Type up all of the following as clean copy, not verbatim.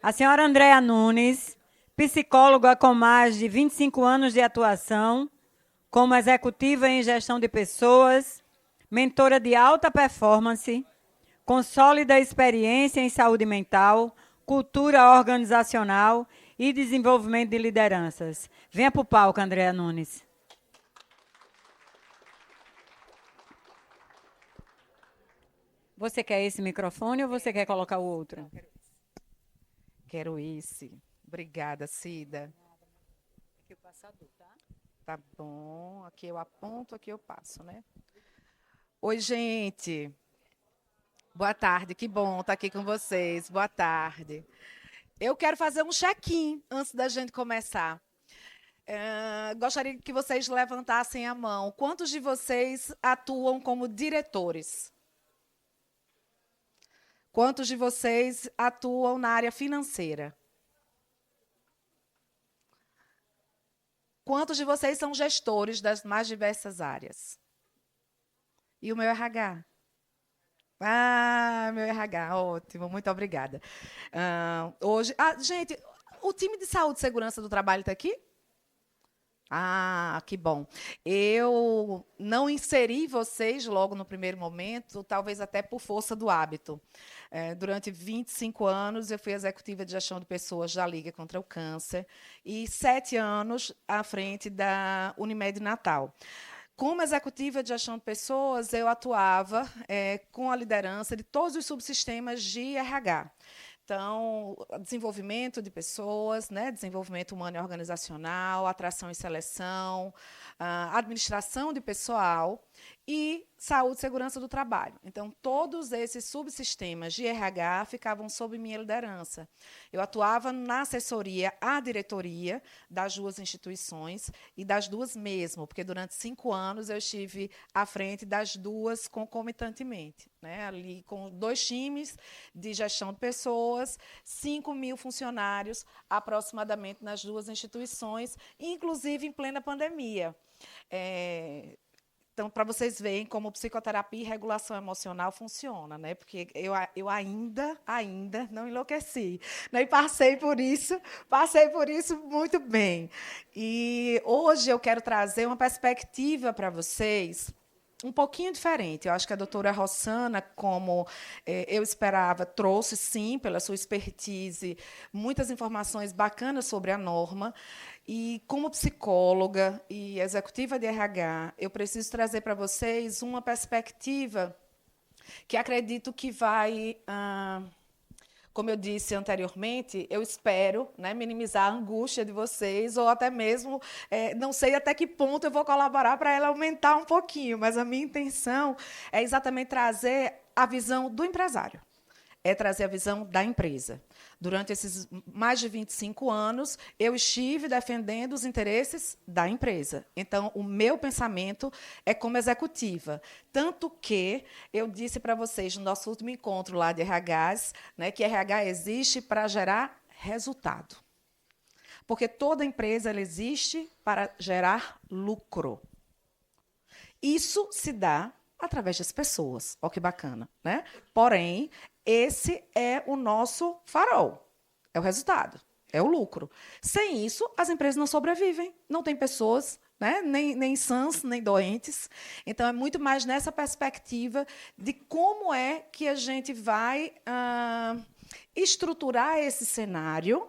A senhora Andréa Nunes, psicóloga com mais de 25 anos de atuação, como executiva em gestão de pessoas, mentora de alta performance, com sólida experiência em saúde mental, cultura organizacional e desenvolvimento de lideranças. Venha para o palco, Andréa Nunes. Você quer esse microfone ou você quer colocar o outro? Quero esse. Obrigada, Cida. Aqui o passador, tá? Tá bom. Aqui eu aponto, aqui eu passo, né? Oi, gente. Boa tarde. Que bom estar aqui com vocês. Boa tarde. Eu quero fazer um check-in antes da gente começar. Gostaria que vocês levantassem a mão. Quantos de vocês atuam como diretores? Quantos de vocês atuam na área financeira? Quantos de vocês são gestores das mais diversas áreas? E o meu RH? Ah, meu RH, ótimo, muito obrigada. Gente, o time de saúde e segurança do trabalho está aqui? Ah, que bom. Eu não inseri vocês logo no primeiro momento, talvez até por força do hábito. Durante 25 anos, eu fui executiva de gestão de pessoas da Liga contra o Câncer e 7 anos à frente da Unimed Natal. Como executiva de gestão de pessoas, eu atuava com a liderança de todos os subsistemas de RH. Então, desenvolvimento de pessoas, né, desenvolvimento humano e organizacional, atração e seleção, administração de pessoal e saúde e segurança do trabalho. Então, todos esses subsistemas de RH ficavam sob minha liderança. Eu atuava na assessoria à diretoria das duas instituições e das duas mesmo, porque durante 5 anos eu estive à frente das duas concomitantemente, né, ali com 2 times de gestão de pessoas, 5.000 funcionários aproximadamente nas duas instituições, inclusive em plena pandemia. Então, para vocês verem como psicoterapia e regulação emocional funciona, né? Porque eu ainda não enlouqueci, né? E passei por isso muito bem. E hoje eu quero trazer uma perspectiva para vocês um pouquinho diferente. Eu acho que a doutora Rossana, como eu esperava, trouxe, sim, pela sua expertise, muitas informações bacanas sobre a norma. E, como psicóloga e executiva de RH, eu preciso trazer para vocês uma perspectiva que acredito que vai, como eu disse anteriormente, eu espero, né, minimizar a angústia de vocês, ou até mesmo, não sei até que ponto eu vou colaborar para ela aumentar um pouquinho, mas a minha intenção é exatamente trazer a visão do empresário. É trazer a visão da empresa. Durante esses mais de 25 anos, eu estive defendendo os interesses da empresa. Então, o meu pensamento é como executiva. Tanto que eu disse para vocês no nosso último encontro lá de RHs, né, que RH existe para gerar resultado. Porque toda empresa ela existe para gerar lucro. Isso se dá através das pessoas. Olha que bacana, né? Porém, esse é o nosso farol. É o resultado, é o lucro. Sem isso, as empresas não sobrevivem. Não tem pessoas, né? Nem sãs, nem doentes. Então, é muito mais nessa perspectiva de como é que a gente vai estruturar esse cenário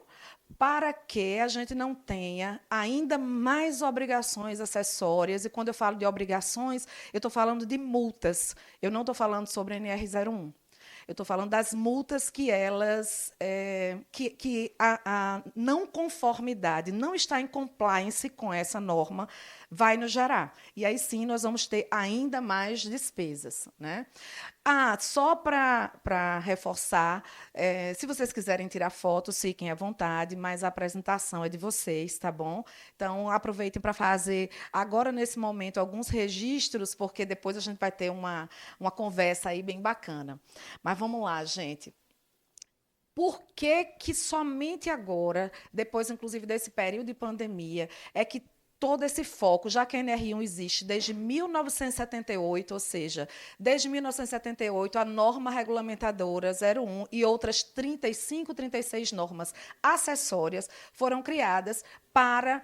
para que a gente não tenha ainda mais obrigações acessórias. E, quando eu falo de obrigações, eu estou falando de multas. Eu não estou falando sobre a NR01. Eu estou falando das multas que elas, que a não conformidade, não estar em compliance com essa norma, vai nos gerar. E aí sim nós vamos ter ainda mais despesas, né? Só para reforçar, se vocês quiserem tirar fotos, fiquem à vontade, mas a apresentação é de vocês, tá bom? Então, aproveitem para fazer, agora, nesse momento, alguns registros, porque depois a gente vai ter uma conversa aí bem bacana. Mas vamos lá, gente. Por que que somente agora, depois, inclusive, desse período de pandemia, é que todo esse foco, já que a NR1 existe desde 1978, ou seja, desde 1978, a norma regulamentadora 01 e outras 35, 36 normas acessórias foram criadas para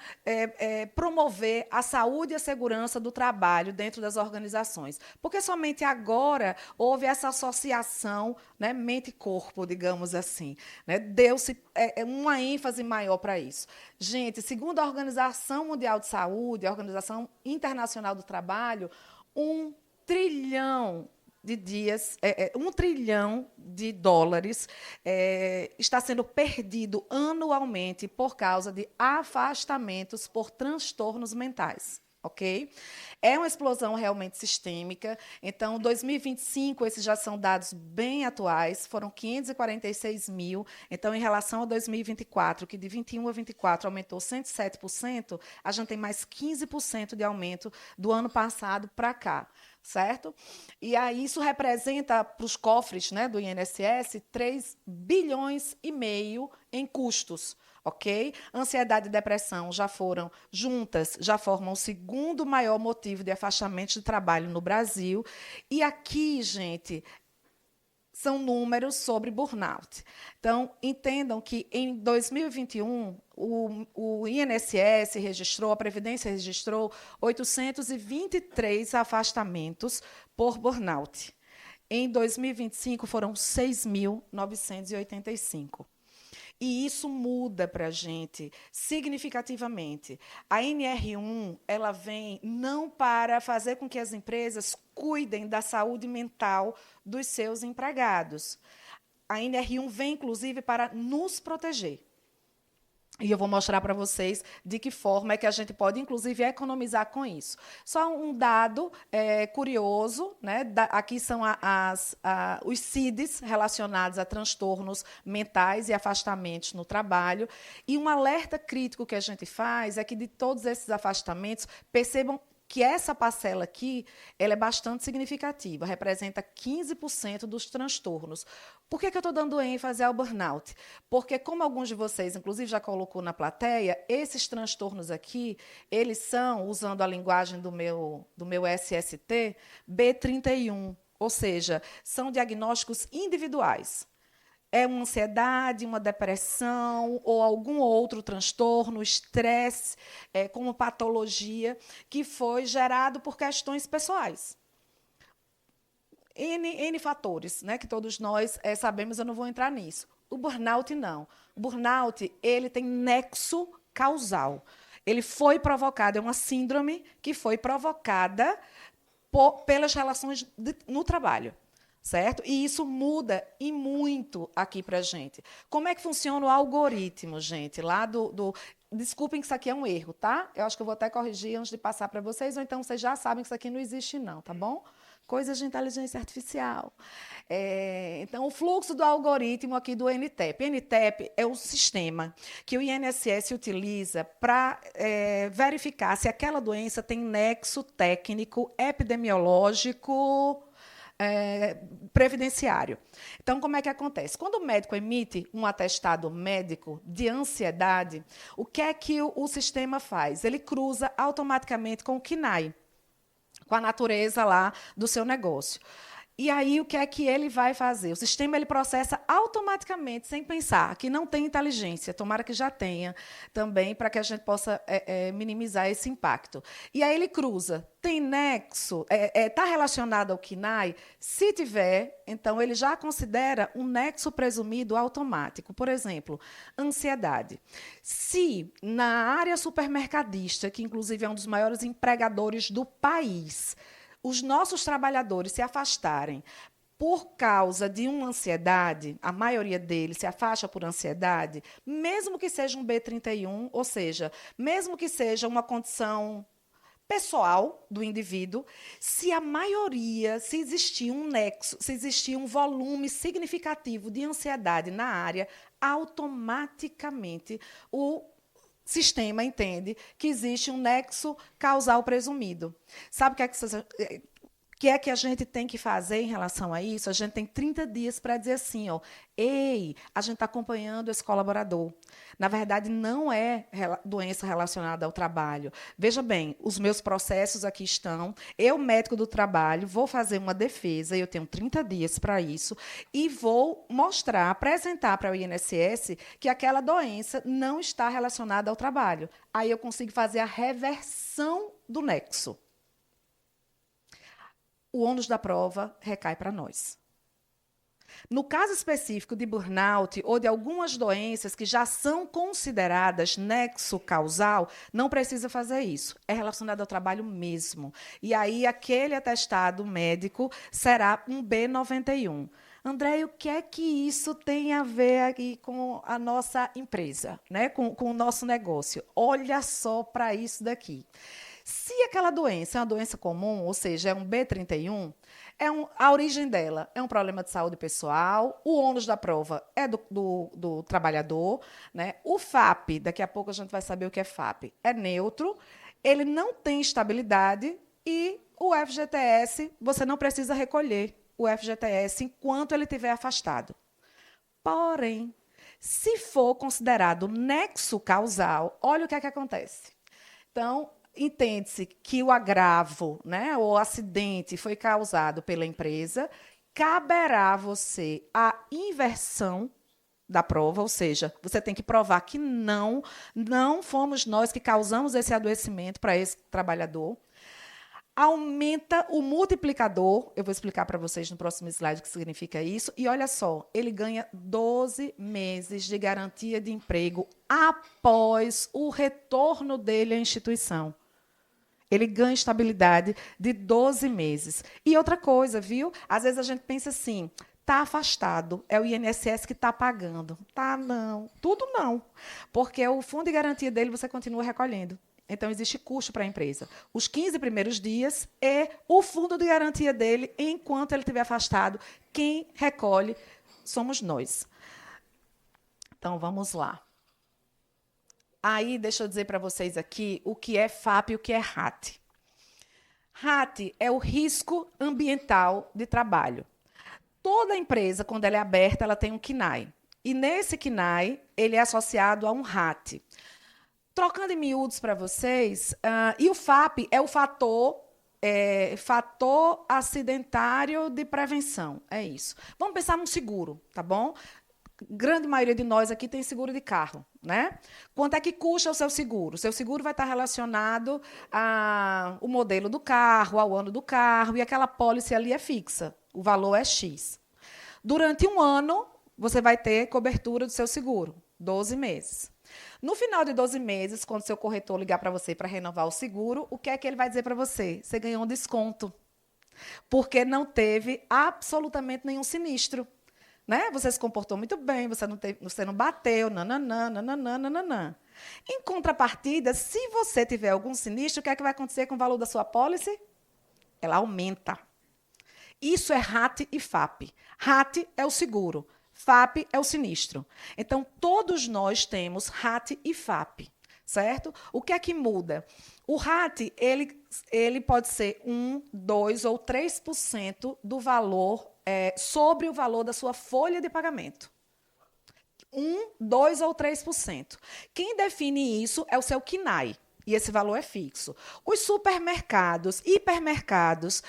promover a saúde e a segurança do trabalho dentro das organizações. Porque somente agora houve essa associação, né, mente e corpo, digamos assim. Né? Deu-se uma ênfase maior para isso. Gente, segundo a Organização Mundial de Saúde, a Organização Internacional do Trabalho, 1 trilhão de dias, 1 trilhão de dólares está sendo perdido anualmente por causa de afastamentos por transtornos mentais. Ok? É uma explosão realmente sistêmica. Então, 2025, esses já são dados bem atuais, foram 546 mil. Então, em relação a 2024, que de 21 a 24 aumentou 107%, a gente tem mais 15% de aumento do ano passado para cá. Certo? E aí isso representa para os cofres, né, do INSS 3,5 bilhões em custos. Ok? Ansiedade e depressão já foram juntas, já formam o segundo maior motivo de afastamento de trabalho no Brasil. E aqui, gente, são números sobre burnout. Então, entendam que em 2021, o INSS registrou, a Previdência registrou 823 afastamentos por burnout. Em 2025, foram 6.985. E isso muda para a gente significativamente. A NR1 ela vem não para fazer com que as empresas cuidem da saúde mental dos seus empregados. A NR1 vem, inclusive, para nos proteger. E eu vou mostrar para vocês de que forma é que a gente pode, inclusive, economizar com isso. Só um dado curioso, né? Aqui são os CIDs relacionados a transtornos mentais e afastamentos no trabalho. E um alerta crítico que a gente faz é que, de todos esses afastamentos, percebam que essa parcela aqui ela é bastante significativa, representa 15% dos transtornos. Por que eu estou dando ênfase ao burnout? Porque, como alguns de vocês, inclusive, já colocou na plateia, esses transtornos aqui, eles são, usando a linguagem do meu SST, B31, ou seja, são diagnósticos individuais. É uma ansiedade, uma depressão ou algum outro transtorno, estresse, como patologia, que foi gerado por questões pessoais. N fatores, né, que todos nós sabemos, eu não vou entrar nisso. O burnout, não. O burnout ele tem nexo causal. Ele foi provocado, é uma síndrome que foi provocada pelas relações no trabalho. Certo? E isso muda e muito aqui para a gente. Como é que funciona o algoritmo, gente? Lá Desculpem que isso aqui é um erro, tá? Eu acho que eu vou até corrigir antes de passar para vocês, ou então vocês já sabem que isso aqui não existe, não, tá bom? Coisas de inteligência artificial. Então, o fluxo do algoritmo aqui do NTEP. NTEP é o sistema que o INSS utiliza para verificar se aquela doença tem nexo técnico, epidemiológico, previdenciário. Então, como é que acontece? Quando o médico emite um atestado médico de ansiedade, o que é que o sistema faz? Ele cruza automaticamente com o CNAE, com a natureza lá do seu negócio. E aí, o que é que ele vai fazer? O sistema ele processa automaticamente, sem pensar, que não tem inteligência, tomara que já tenha também, para que a gente possa minimizar esse impacto. E aí ele cruza. Tem nexo? Está relacionado ao CNAE? Se tiver, então ele já considera um nexo presumido automático. Por exemplo, ansiedade. Se na área supermercadista, que inclusive é um dos maiores empregadores do país, os nossos trabalhadores se afastarem por causa de uma ansiedade, a maioria deles se afasta por ansiedade, mesmo que seja um B31, ou seja, mesmo que seja uma condição pessoal do indivíduo, se a maioria, se existir um nexo, se existir um volume significativo de ansiedade na área, automaticamente o sistema entende que existe um nexo causal presumido. Sabe o que que é que a gente tem que fazer em relação a isso? A gente tem 30 dias para dizer assim, ó, ei, a gente está acompanhando esse colaborador. Na verdade, não é doença relacionada ao trabalho. Veja bem, os meus processos aqui estão. Eu, médico do trabalho, vou fazer uma defesa, eu tenho 30 dias para isso, e vou mostrar, apresentar para o INSS que aquela doença não está relacionada ao trabalho. Aí eu consigo fazer a reversão do nexo. O ônus da prova recai para nós. No caso específico de burnout ou de algumas doenças que já são consideradas nexo causal, não precisa fazer isso. É relacionado ao trabalho mesmo. E aí, aquele atestado médico será um B91. André, e o que é que isso tem a ver aqui com a nossa empresa, né? com o nosso negócio? Olha só para isso daqui. Se aquela doença é uma doença comum, ou seja, é um B31, a origem dela é um problema de saúde pessoal, o ônus da prova é do trabalhador, né? O FAP, daqui a pouco a gente vai saber o que é FAP, é neutro, ele não tem estabilidade e o FGTS, você não precisa recolher o FGTS enquanto ele estiver afastado. Porém, se for considerado nexo causal, olha o que é que acontece. Então, entende-se que o agravo, né, ou o acidente foi causado pela empresa, caberá a você a inversão da prova, ou seja, você tem que provar que não fomos nós que causamos esse adoecimento para esse trabalhador. Aumenta o multiplicador, eu vou explicar para vocês no próximo slide o que significa isso, e olha só, ele ganha 12 meses de garantia de emprego após o retorno dele à instituição. Ele ganha estabilidade de 12 meses. E outra coisa, viu? Às vezes a gente pensa assim, está afastado, é o INSS que está pagando. Tá, não. Tudo não. Porque o fundo de garantia dele você continua recolhendo. Então, existe custo para a empresa. Os 15 primeiros dias é o fundo de garantia dele, enquanto ele estiver afastado. Quem recolhe somos nós. Então, vamos lá. Aí, deixa eu dizer para vocês aqui o que é FAP e o que é RAT. RAT é o risco ambiental de trabalho. Toda empresa, quando ela é aberta, ela tem um CNAE. E, nesse CNAE, ele é associado a um RAT. Trocando em miúdos para vocês, e o FAP é o fator acidentário de prevenção. É isso. Vamos pensar num seguro, tá bom? Grande maioria de nós aqui tem seguro de carro, né? Quanto é que custa o seu seguro? O seu seguro vai estar relacionado ao modelo do carro, ao ano do carro, e aquela pólice ali é fixa. O valor é X. Durante um ano, você vai ter cobertura do seu seguro, 12 meses. No final de 12 meses, quando seu corretor ligar para você para renovar o seguro, o que é que ele vai dizer para você? Você ganhou um desconto, porque não teve absolutamente nenhum sinistro. Né? Você se comportou muito bem, você não bateu, nananã. Em contrapartida, se você tiver algum sinistro, o que é que vai acontecer com o valor da sua pólice? Ela aumenta. Isso é RAT e FAP. RAT é o seguro, FAP é o sinistro. Então, todos nós temos RAT e FAP, certo? O que é que muda? O RAT, ele pode ser 1, 2 ou 3% do valor, sobre o valor da sua folha de pagamento. 1, 2 ou 3%. Quem define isso é o seu CNAE, e esse valor é fixo. Os supermercados, hipermercados,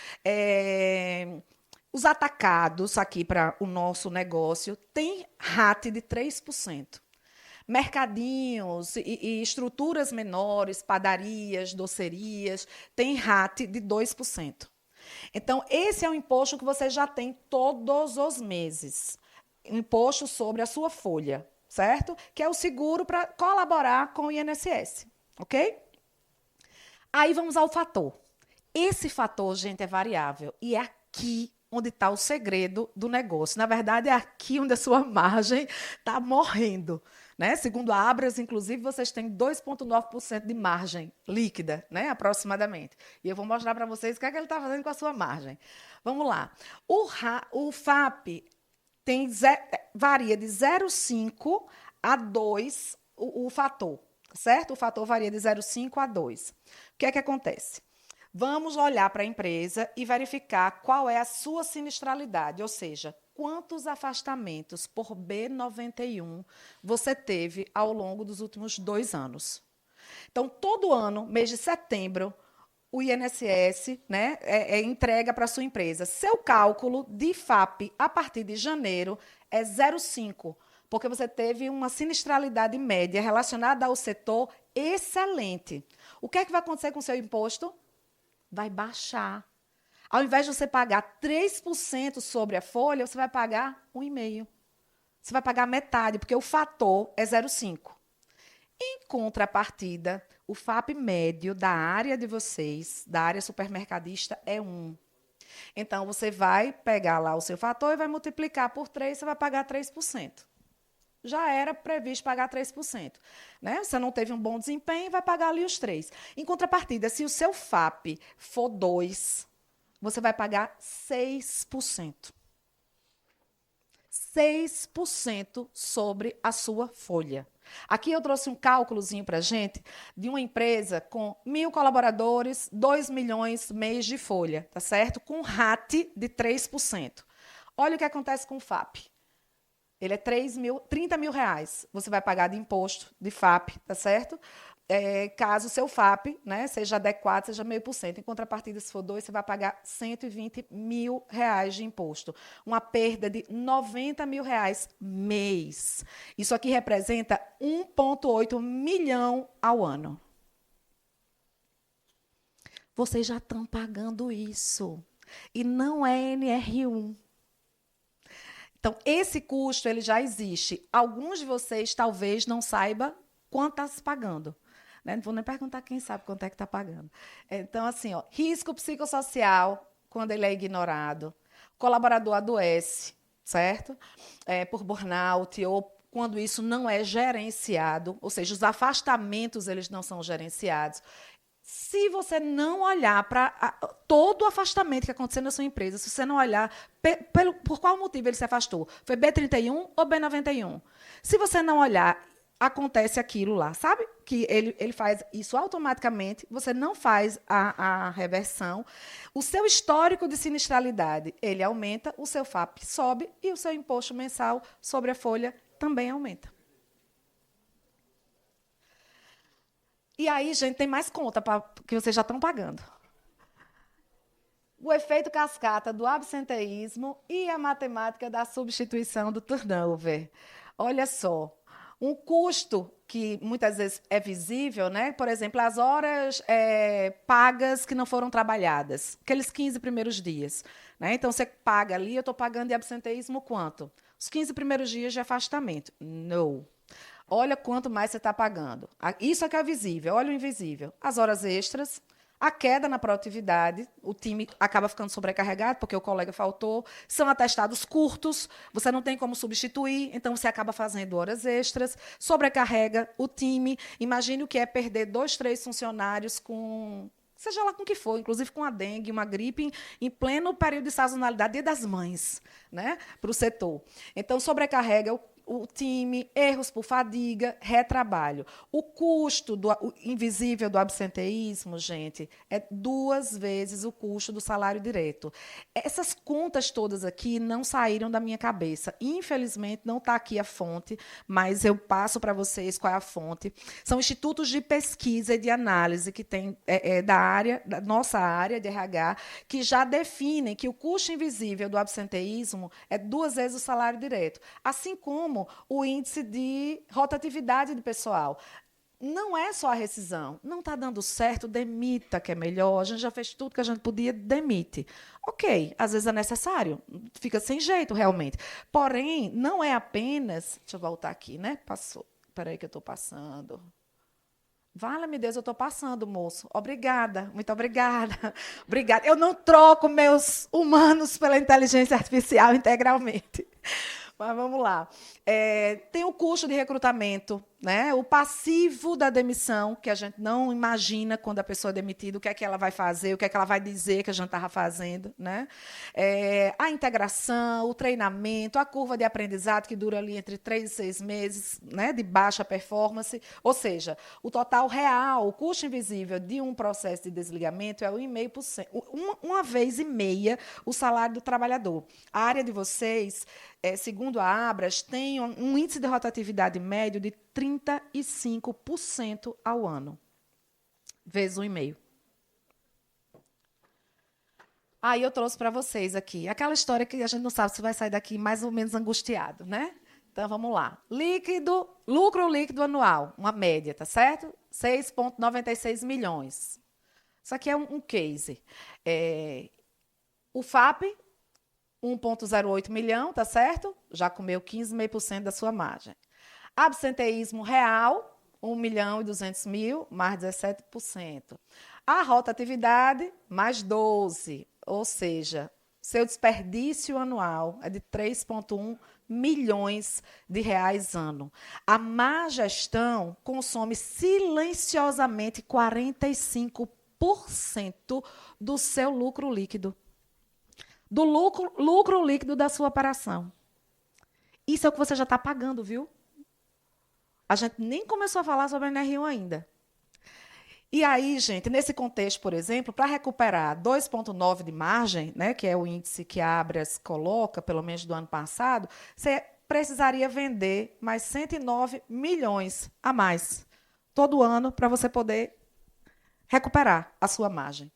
os atacados aqui para o nosso negócio, têm RAT de 3%. Mercadinhos e estruturas menores, padarias, docerias, têm RAT de 2%. Então, esse é o imposto que você já tem todos os meses. Imposto sobre a sua folha, certo? Que é o seguro para colaborar com o INSS, ok? Aí vamos ao fator. Esse fator, gente, é variável. E é aqui onde está o segredo do negócio. Na verdade, é aqui onde a sua margem está morrendo. Né? Segundo a Abras, inclusive, vocês têm 2,9% de margem líquida, né? Aproximadamente. E eu vou mostrar para vocês o que é que ele está fazendo com a sua margem. Vamos lá. O FAP varia de 0,5 a 2 o fator, certo? O fator varia de 0,5 a 2. O que é que acontece? Vamos olhar para a empresa e verificar qual é a sua sinistralidade, ou seja, quantos afastamentos por B91 você teve ao longo dos últimos 2 anos. Então, todo ano, mês de setembro, o INSS, né, entrega para a sua empresa. Seu cálculo de FAP a partir de janeiro é 0,5, porque você teve uma sinistralidade média relacionada ao setor excelente. O que é que vai acontecer com o seu imposto? Vai baixar. Ao invés de você pagar 3% sobre a folha, você vai pagar 1,5%. Você vai pagar metade, porque o fator é 0,5. Em contrapartida, o FAP médio da área de vocês, da área supermercadista, é 1. Então, você vai pegar lá o seu fator e vai multiplicar por 3, você vai pagar 3%. Já era previsto pagar 3%. Né? Você não teve um bom desempenho, vai pagar ali os 3%. Em contrapartida, se o seu FAP for 2, você vai pagar 6%. 6% sobre a sua folha. Aqui eu trouxe um cálculozinho para a gente de uma empresa com 1.000 colaboradores, 2 milhões mês de folha, tá certo? Com RAT de 3%. Olha o que acontece com o FAP. Ele é 30 mil reais. Você vai pagar de imposto, de FAP, tá certo? Caso o seu FAP, né, seja adequado, seja 0,5%. Em contrapartida, se for 2, você vai pagar 120 mil reais de imposto. Uma perda de 90 mil reais mês. Isso aqui representa 1,8 milhão ao ano. Vocês já estão pagando isso. E não é NR1. Então, esse custo ele já existe. Alguns de vocês talvez não saibam quanto está se pagando. Né? Não vou nem perguntar quem sabe quanto é que está pagando. Então, assim, ó, risco psicossocial, quando ele é ignorado. O colaborador adoece, certo? Por burnout ou quando isso não é gerenciado, ou seja, os afastamentos eles não são gerenciados. Se você não olhar para todo o afastamento que aconteceu na sua empresa, se você não olhar por qual motivo ele se afastou, foi B31 ou B91? Se você não olhar, acontece aquilo lá, sabe? Que ele faz isso automaticamente, você não faz a reversão. O seu histórico de sinistralidade, ele aumenta, o seu FAP sobe e o seu imposto mensal sobre a folha também aumenta. E aí, gente, tem mais conta que vocês já estão pagando. O efeito cascata do absenteísmo e a matemática da substituição do turnover. Olha só, um custo que muitas vezes é visível, né? Por exemplo, as horas pagas que não foram trabalhadas, aqueles 15 primeiros dias. Né? Então, você paga ali, eu estou pagando de absenteísmo quanto? Os 15 primeiros dias de afastamento. Não. Olha quanto mais você está pagando. Isso é que é visível. Olha o invisível. As horas extras, a queda na produtividade, o time acaba ficando sobrecarregado porque o colega faltou, são atestados curtos, você não tem como substituir, então você acaba fazendo horas extras, sobrecarrega o time. Imagine o que é perder 2, 3 funcionários com... seja lá com o que for, inclusive com a dengue, uma gripe, em pleno período de sazonalidade, Dia das Mães, né, para o setor. Então, sobrecarrega o time, erros por fadiga, retrabalho. O custo invisível do absenteísmo, gente, é 2 vezes o custo do salário direto. Essas contas todas aqui não saíram da minha cabeça. Infelizmente, não está aqui a fonte, mas eu passo para vocês qual é a fonte. São institutos de pesquisa e de análise que tem da nossa área de RH, que já definem que o custo invisível do absenteísmo é 2 vezes o salário direto. Assim como o índice de rotatividade de pessoal. Não é só a rescisão. Não está dando certo, demita, que é melhor. A gente já fez tudo que a gente podia, demite. Ok, às vezes é necessário. Fica sem jeito, realmente. Porém, não é apenas... Deixa eu voltar aqui, né? Passou. Espera aí que eu estou passando. Vala-me Deus, eu estou passando, moço. Obrigada, muito obrigada. Obrigada. Eu não troco meus humanos pela inteligência artificial integralmente. Mas vamos lá. Tem o custo de recrutamento, né? O passivo da demissão, que a gente não imagina quando a pessoa é demitida, o que é que ela vai fazer, o que é que ela vai dizer que a gente estava fazendo, né? A integração, o treinamento, a curva de aprendizado, que dura ali entre 3 e 6 meses, né? De baixa performance. Ou seja, o total real, o custo invisível de um processo de desligamento é 1,5%, uma vez e meia o salário do trabalhador. A área de vocês, segundo a Abras, tem um índice de rotatividade médio de 35% ao ano, vezes 1,5. Aí eu trouxe para vocês aqui aquela história que a gente não sabe se vai sair daqui mais ou menos angustiado, né? Então, vamos lá. Lucro líquido anual, uma média, tá certo? 6,96 milhões. Isso aqui é um case. O FAP, 1,08 milhão, tá certo? Já comeu 15,5% da sua margem. Absenteísmo real, 1.200.000, mais 17%. A rotatividade, mais 12%. Ou seja, seu desperdício anual é de 3,1 milhões de reais ano. A má gestão consome silenciosamente 45% do seu lucro líquido. Do lucro líquido da sua operação. Isso é o que você já está pagando, viu? A gente nem começou a falar sobre a NR1 ainda. E aí, gente, nesse contexto, por exemplo, para recuperar 2,9 de margem, né, que é o índice que a Abras coloca, pelo menos do ano passado, você precisaria vender mais 109 milhões a mais todo ano para você poder recuperar a sua margem.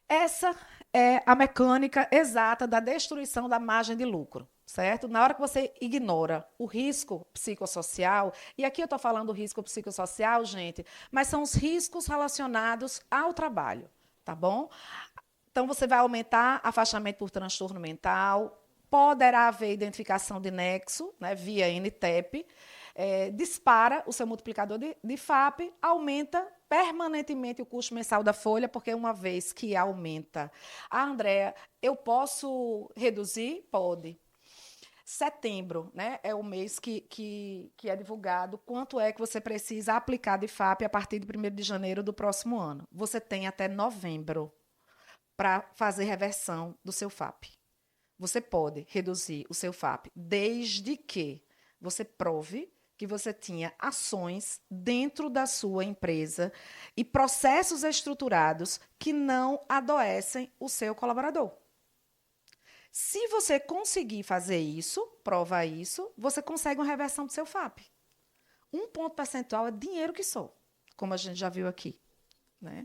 Essa é a mecânica exata da destruição da margem de lucro, certo? Na hora que você ignora o risco psicossocial, e aqui eu estou falando do risco psicossocial, gente, mas são os riscos relacionados ao trabalho, tá bom? Então, você vai aumentar afastamento por transtorno mental, poderá haver identificação de nexo, né, via NTEP, dispara o seu multiplicador de FAP, aumenta permanentemente o custo mensal da folha, porque uma vez que aumenta. Andréa, eu posso reduzir? Pode. Setembro, né, é o mês que é divulgado quanto é que você precisa aplicar de FAP a partir de 1º de janeiro do próximo ano. Você tem até novembro para fazer reversão do seu FAP. Você pode reduzir o seu FAP desde que você prove que você tinha ações dentro da sua empresa e processos estruturados que não adoecem o seu colaborador. Se você conseguir fazer isso, prova isso, você consegue uma reversão do seu FAP. 1 ponto percentual é dinheiro que sou, como a gente já viu aqui, né?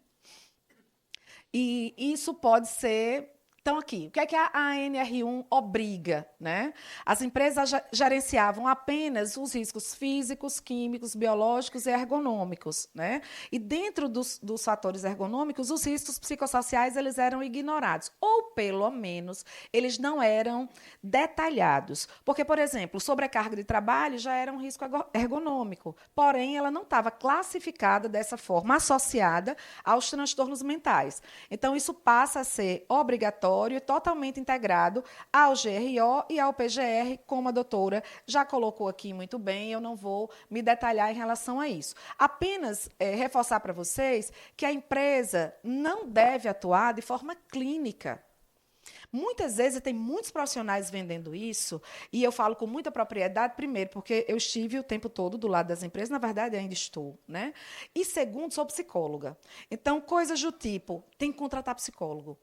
E isso pode ser... Então, aqui, o que é que a ANR1 obriga, né? As empresas gerenciavam apenas os riscos físicos, químicos, biológicos e ergonômicos, né? E dentro dos fatores ergonômicos, os riscos psicossociais eles eram ignorados, ou pelo menos eles não eram detalhados. Porque, por exemplo, sobrecarga de trabalho já era um risco ergonômico, porém ela não estava classificada dessa forma, associada aos transtornos mentais. Então, isso passa a ser obrigatório e totalmente integrado ao GRO e ao PGR, como a doutora já colocou aqui muito bem, eu não vou me detalhar em relação a isso. Apenas reforçar para vocês que a empresa não deve atuar de forma clínica. Muitas vezes tem muitos profissionais vendendo isso, e eu falo com muita propriedade, primeiro, porque eu estive o tempo todo do lado das empresas, na verdade ainda estou, né? E segundo, sou psicóloga. Então, coisas do tipo, tem que contratar psicólogo.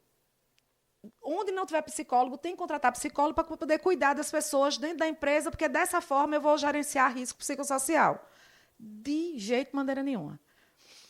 Onde não tiver psicólogo, tem que contratar psicólogo para poder cuidar das pessoas dentro da empresa, porque dessa forma eu vou gerenciar risco psicossocial. De jeito, maneira nenhuma.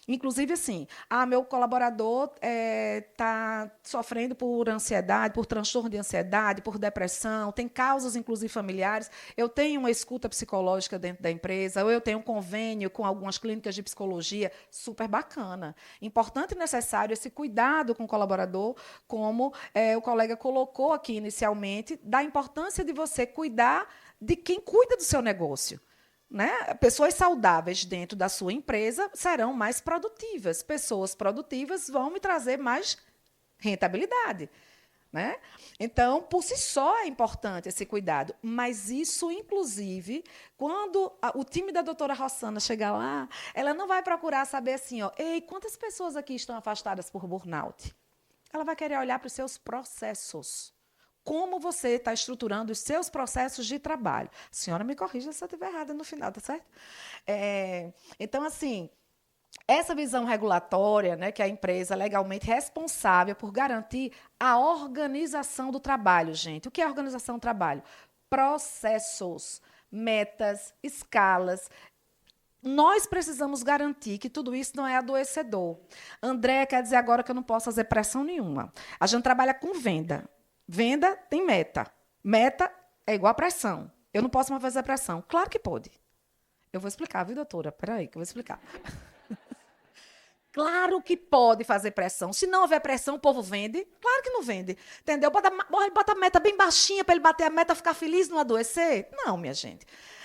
Inclusive, assim, meu colaborador está sofrendo por ansiedade, por transtorno de ansiedade, por depressão, tem causas, inclusive, familiares. Eu tenho uma escuta psicológica dentro da empresa, ou eu tenho um convênio com algumas clínicas de psicologia, super bacana. Importante e necessário esse cuidado com o colaborador, como o colega colocou aqui inicialmente, da importância de você cuidar de quem cuida do seu negócio. Né? Pessoas saudáveis dentro da sua empresa serão mais produtivas. Pessoas produtivas vão me trazer mais rentabilidade. né? Então, por si só é importante esse cuidado, mas isso, inclusive, quando o time da doutora Rossana chegar lá, ela não vai procurar saber assim, ó, ei, quantas pessoas aqui estão afastadas por burnout? Ela vai querer olhar para os seus processos. Como você está estruturando os seus processos de trabalho. A senhora me corrija se eu estiver errada no final, tá certo? Então, assim, essa visão regulatória, né, que a empresa é legalmente responsável por garantir a organização do trabalho, gente. O que é organização do trabalho? Processos, metas, escalas. Nós precisamos garantir que tudo isso não é adoecedor. André quer dizer agora que eu não posso fazer pressão nenhuma. A gente trabalha com venda. Venda tem meta. Meta é igual a pressão. Eu não posso mais fazer pressão. Claro que pode. Eu vou explicar, viu, doutora? Espera aí, que eu vou explicar. Claro que pode fazer pressão. Se não houver pressão, o povo vende. Claro que não vende. Entendeu? Bota a meta bem baixinha para ele bater a meta, ficar feliz, não adoecer. Não, minha gente.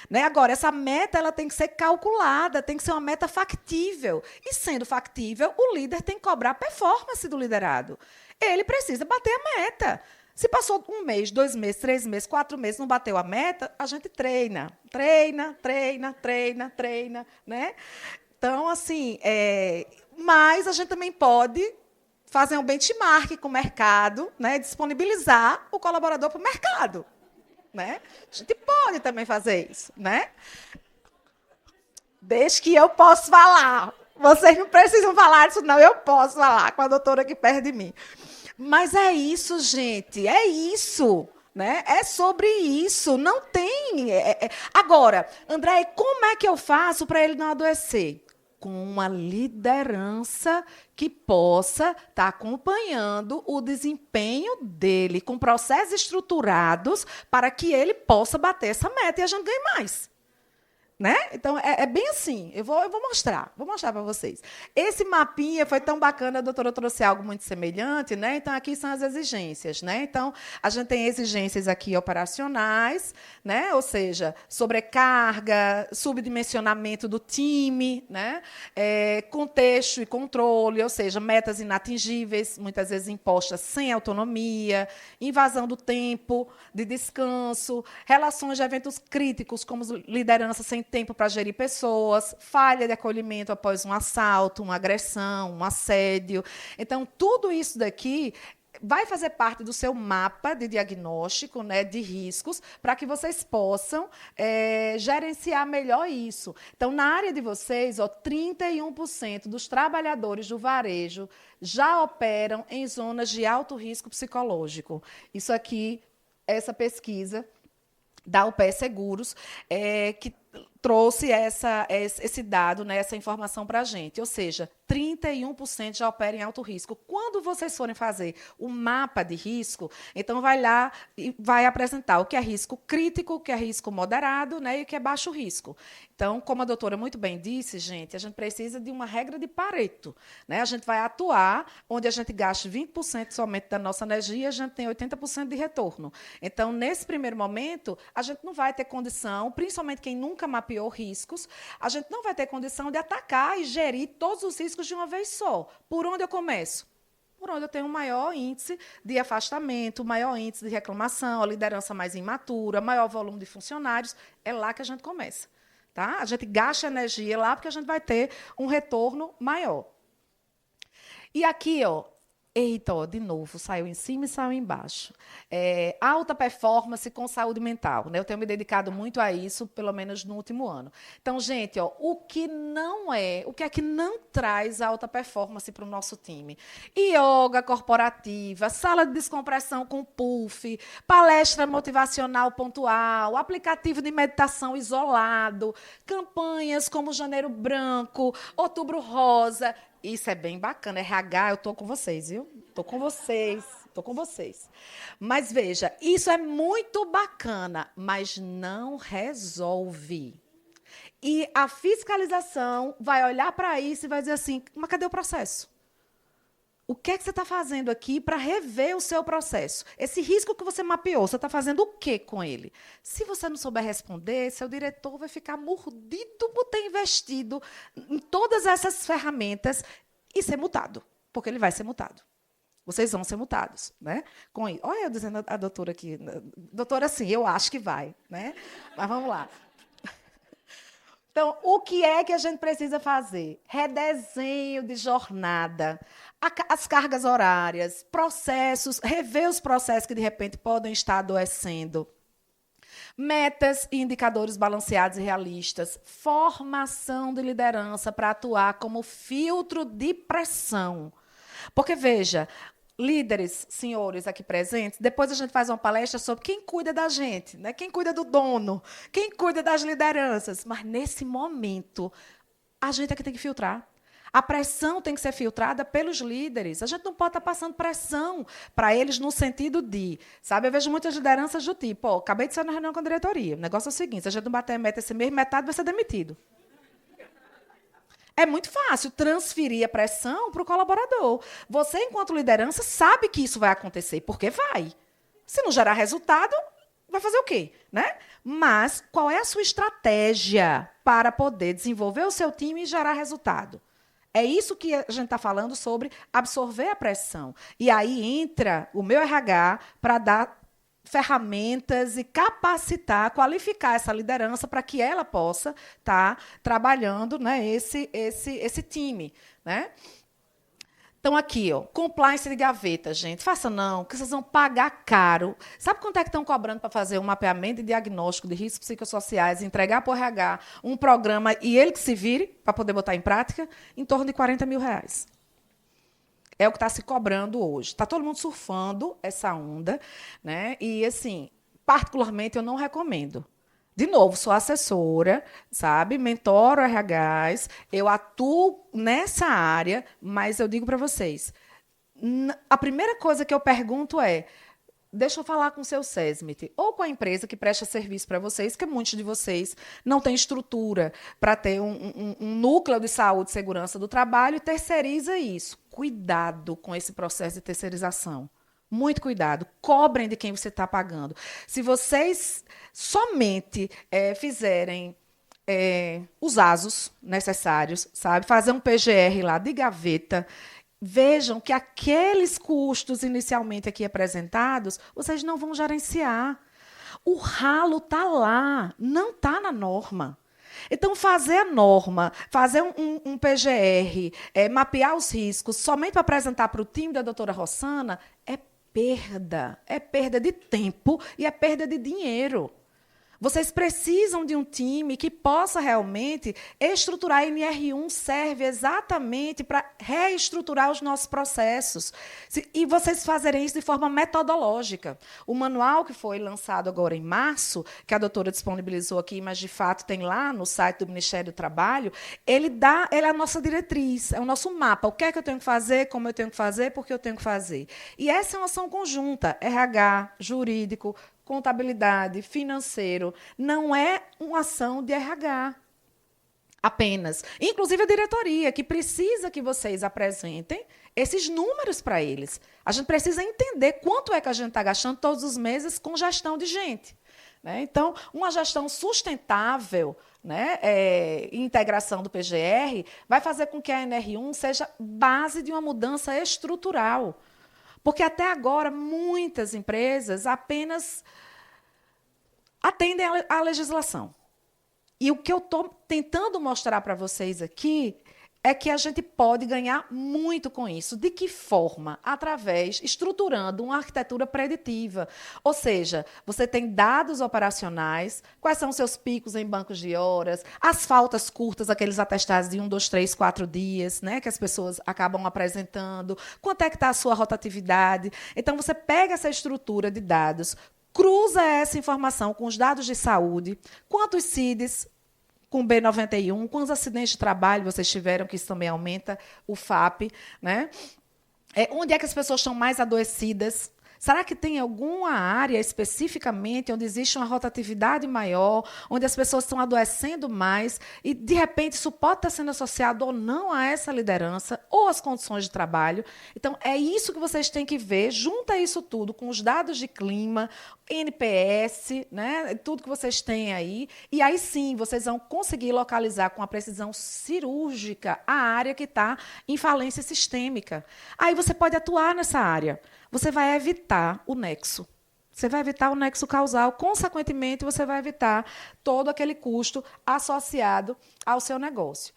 Né? Agora, essa meta ela tem que ser calculada, tem que ser uma meta factível. E, sendo factível, o líder tem que cobrar a performance do liderado. Ele precisa bater a meta. Se passou 1 mês, 2 meses, 3 meses, 4 meses, não bateu a meta, a gente treina. Né? Então, assim, mas a gente também pode fazer um benchmark com o mercado, né? Disponibilizar o colaborador para o mercado. Né? A gente pode também fazer isso. Né? Desde que eu posso falar. Vocês não precisam falar disso, não. Eu posso falar com a doutora aqui perto de mim. Mas é isso, gente. É isso. Né? É sobre isso. Não tem... Agora, André, como é que eu faço para ele não adoecer? Com uma liderança que possa estar acompanhando o desempenho dele, com processos estruturados para que ele possa bater essa meta e a gente ganhe mais. Né? Então, é bem assim. Eu vou mostrar para vocês. Esse mapinha foi tão bacana, a doutora trouxe algo muito semelhante, né? Então, aqui são as exigências, né? Então, a gente tem exigências aqui operacionais, né? Ou seja, sobrecarga, subdimensionamento do time, né? Contexto e controle, ou seja, metas inatingíveis, muitas vezes impostas sem autonomia, invasão do tempo de descanso, relações de eventos críticos, como liderança sem tempo para gerir pessoas, falha de acolhimento após um assalto, uma agressão, um assédio. Então, tudo isso daqui vai fazer parte do seu mapa de diagnóstico, né, de riscos, para que vocês possam gerenciar melhor isso. Então, na área de vocês, 31% dos trabalhadores do varejo já operam em zonas de alto risco psicológico. Isso aqui, essa pesquisa da UPE Seguros, que trouxe esse dado, né, essa informação para a gente. Ou seja, 31% já opera em alto risco. Quando vocês forem fazer o mapa de risco, então vai lá e vai apresentar o que é risco crítico, o que é risco moderado, né, e o que é baixo risco. Então, como a doutora muito bem disse, gente, a gente precisa de uma regra de Pareto. Né? A gente vai atuar onde a gente gasta 20% somente da nossa energia, a gente tem 80% de retorno. Então, nesse primeiro momento, a gente não vai ter condição, principalmente quem nunca mapeou riscos, a gente não vai ter condição de atacar e gerir todos os riscos de uma vez só. Por onde eu começo? Por onde eu tenho um maior índice de afastamento, maior índice de reclamação, a liderança mais imatura, maior volume de funcionários, é lá que a gente começa. Tá? A gente gasta energia lá porque a gente vai ter um retorno maior. E aqui, eita, de novo, saiu em cima e saiu embaixo. Alta performance com saúde mental. Né? Eu tenho me dedicado muito a isso, pelo menos no último ano. Então, gente, o que é que não traz alta performance para o nosso time? Yoga corporativa, sala de descompressão com puff, palestra motivacional pontual, aplicativo de meditação isolado, campanhas como Janeiro Branco, Outubro Rosa. Isso é bem bacana. RH, eu estou com vocês, viu? Estou com vocês. Mas, veja, isso é muito bacana, mas não resolve. E a fiscalização vai olhar para isso e vai dizer assim, mas cadê o processo? O que é que você está fazendo aqui para rever o seu processo? Esse risco que você mapeou, você está fazendo o quê com ele? Se você não souber responder, seu diretor vai ficar mordido por ter investido em todas essas ferramentas e ser multado, porque ele vai ser multado. Vocês vão ser multados, né? Olha eu dizendo a doutora aqui. Doutora, sim, eu acho que vai, né? Mas vamos lá. Então, o que é que a gente precisa fazer? Redesenho de jornada, as cargas horárias, processos, rever os processos que, de repente, podem estar adoecendo. Metas e indicadores balanceados e realistas. Formação de liderança para atuar como filtro de pressão. Porque, veja, líderes, senhores aqui presentes, depois a gente faz uma palestra sobre quem cuida da gente, né? Quem cuida do dono, quem cuida das lideranças. Mas, nesse momento, a gente é que tem que filtrar. A pressão tem que ser filtrada pelos líderes. A gente não pode estar passando pressão para eles no sentido de... Sabe, eu vejo muitas lideranças do tipo, acabei de sair na reunião com a diretoria. O negócio é o seguinte, se a gente não bater a meta esse mês, metade vai ser demitido. É muito fácil transferir a pressão para o colaborador. Você, enquanto liderança, sabe que isso vai acontecer, porque vai. Se não gerar resultado, vai fazer o quê? Né? Mas qual é a sua estratégia para poder desenvolver o seu time e gerar resultado? É isso que a gente está falando sobre absorver a pressão. E aí entra o meu RH para dar ferramentas e capacitar, qualificar essa liderança para que ela possa estar trabalhando, né, esse time. Né? Então, aqui, ó, compliance de gaveta, gente. Faça não, que vocês vão pagar caro. Sabe quanto é que estão cobrando para fazer um mapeamento de diagnóstico de riscos psicossociais, entregar para o RH um programa e ele que se vire para poder botar em prática? Em torno de R$40 mil. É o que está se cobrando hoje. Está todo mundo surfando essa onda, né? E, assim, particularmente, eu não recomendo. De novo, sou assessora, sabe? Mentoro RHs, eu atuo nessa área, mas eu digo para vocês, a primeira coisa que eu pergunto é, deixa eu falar com o seu SESMIT, ou com a empresa que presta serviço para vocês, que muitos de vocês não têm estrutura para ter um núcleo de saúde e segurança do trabalho e terceiriza isso. Cuidado com esse processo de terceirização. Muito cuidado. Cobrem de quem você está pagando. Se vocês somente fizerem os ASOS necessários, sabe? Fazer um PGR lá de gaveta, vejam que aqueles custos inicialmente aqui apresentados, vocês não vão gerenciar. O ralo está lá, não está na norma. Então, fazer a norma, fazer um PGR, mapear os riscos, somente para apresentar para o time da doutora Rossana, é perda de tempo e é perda de dinheiro. Vocês precisam de um time que possa realmente estruturar. A NR1 serve exatamente para reestruturar os nossos processos. E vocês fazerem isso de forma metodológica. O manual que foi lançado agora em março, que a doutora disponibilizou aqui, mas de fato tem lá no site do Ministério do Trabalho, ele é a nossa diretriz, é o nosso mapa. O que é que eu tenho que fazer, como eu tenho que fazer, por que eu tenho que fazer. E essa é uma ação conjunta, RH, jurídico, contabilidade, financeiro, não é uma ação de RH apenas. Inclusive a diretoria, que precisa que vocês apresentem esses números para eles. A gente precisa entender quanto é que a gente está gastando todos os meses com gestão de gente. Né? Então, uma gestão sustentável, né, integração do PGR, vai fazer com que a NR1 seja base de uma mudança estrutural. Porque, até agora, muitas empresas apenas atendem à legislação. E o que eu estou tentando mostrar para vocês aqui é que a gente pode ganhar muito com isso. De que forma? Estruturando uma arquitetura preditiva. Ou seja, você tem dados operacionais, quais são os seus picos em bancos de horas, as faltas curtas, aqueles atestados de 1, 2, 3, 4 dias, né, que as pessoas acabam apresentando, quanto é que está a sua rotatividade. Então, você pega essa estrutura de dados, cruza essa informação com os dados de saúde, quantos CIDs, com B91, quantos acidentes de trabalho vocês tiveram, que isso também aumenta o FAP, né? Onde é que as pessoas estão mais adoecidas? Será que tem alguma área especificamente onde existe uma rotatividade maior, onde as pessoas estão adoecendo mais e, de repente, isso pode estar sendo associado ou não a essa liderança ou às condições de trabalho? Então, é isso que vocês têm que ver, junta isso tudo com os dados de clima, NPS, né, tudo que vocês têm aí, e aí sim vocês vão conseguir localizar com a precisão cirúrgica a área que está em falência sistêmica. Aí você pode atuar nessa área. Você vai evitar o nexo. Você vai evitar o nexo causal, consequentemente, você vai evitar todo aquele custo associado ao seu negócio.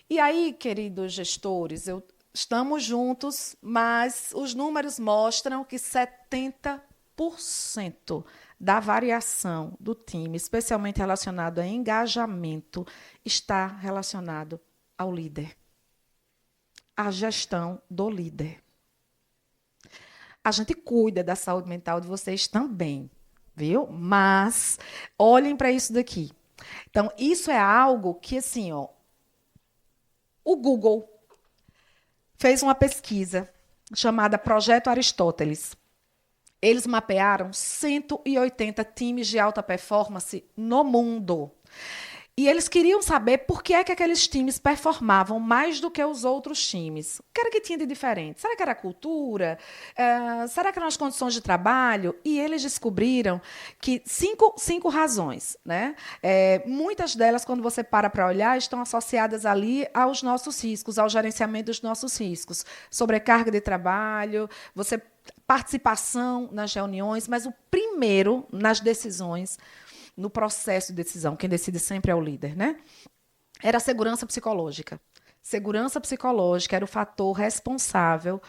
E aí, queridos gestores, estamos juntos, mas os números mostram que 70% da variação do time, especialmente relacionado a engajamento, está relacionado ao líder, à gestão do líder. A gente cuida da saúde mental de vocês também, viu? Mas olhem para isso daqui. Então, isso é algo que, assim, ó, o Google fez uma pesquisa chamada Projeto Aristóteles. Eles mapearam 180 times de alta performance no mundo. E eles queriam saber por que é que aqueles times performavam mais do que os outros times. O que era que tinha de diferente? Será que era a cultura? Será que eram as condições de trabalho? E eles descobriram que cinco razões, né? Muitas delas, quando você para olhar, estão associadas ali aos nossos riscos, ao gerenciamento dos nossos riscos. Sobrecarga de trabalho, participação nas reuniões, mas o primeiro, nas decisões, no processo de decisão, quem decide sempre é o líder, né? Era a segurança psicológica. Segurança psicológica era o fator responsável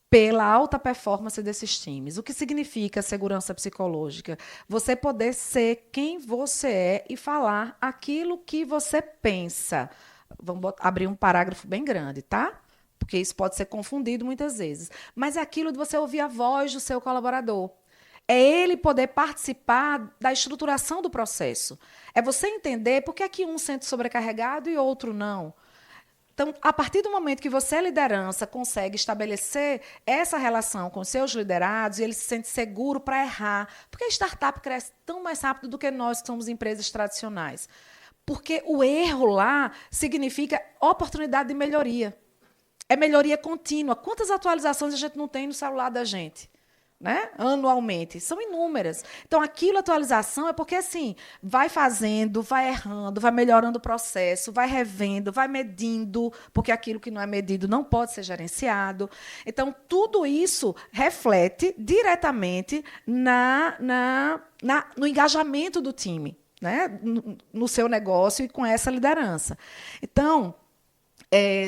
pela alta performance desses times. O que significa segurança psicológica? Você poder ser quem você é e falar aquilo que você pensa. Vamos abrir um parágrafo bem grande, tá? Porque isso pode ser confundido muitas vezes. Mas é aquilo de você ouvir a voz do seu colaborador. É ele poder participar da estruturação do processo. É você entender por que é que um se sente sobrecarregado e outro não. Então, a partir do momento que você, liderança, consegue estabelecer essa relação com seus liderados e ele se sente seguro para errar, porque a startup cresce tão mais rápido do que nós que somos empresas tradicionais. Porque o erro lá significa oportunidade de melhoria. É melhoria contínua. Quantas atualizações a gente não tem no celular da gente? Né? Anualmente, são inúmeras. Então, aquilo, atualização, é porque assim, vai fazendo, vai errando, vai melhorando o processo, vai revendo, vai medindo, porque aquilo que não é medido não pode ser gerenciado. Então, tudo isso reflete diretamente no engajamento do time, né? No seu negócio e com essa liderança. Então,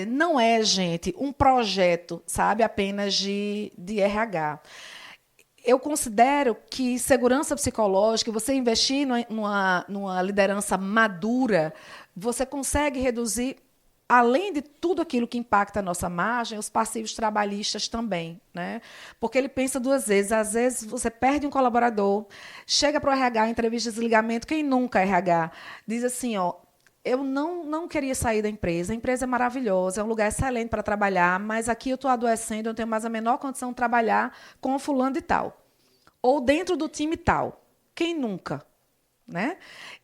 não é, gente, um projeto, sabe, apenas de RH. Eu considero que segurança psicológica, você investir numa liderança madura, você consegue reduzir, além de tudo aquilo que impacta a nossa margem, os passivos trabalhistas também, né? Porque ele pensa duas vezes. Às vezes, você perde um colaborador, chega para o RH, entrevista de desligamento, quem nunca RH, diz assim, ó, eu não queria sair da empresa. A empresa é maravilhosa, é um lugar excelente para trabalhar, mas aqui eu estou adoecendo, eu não tenho mais a menor condição de trabalhar com o fulano de tal. Ou dentro do time tal. Quem nunca? Né?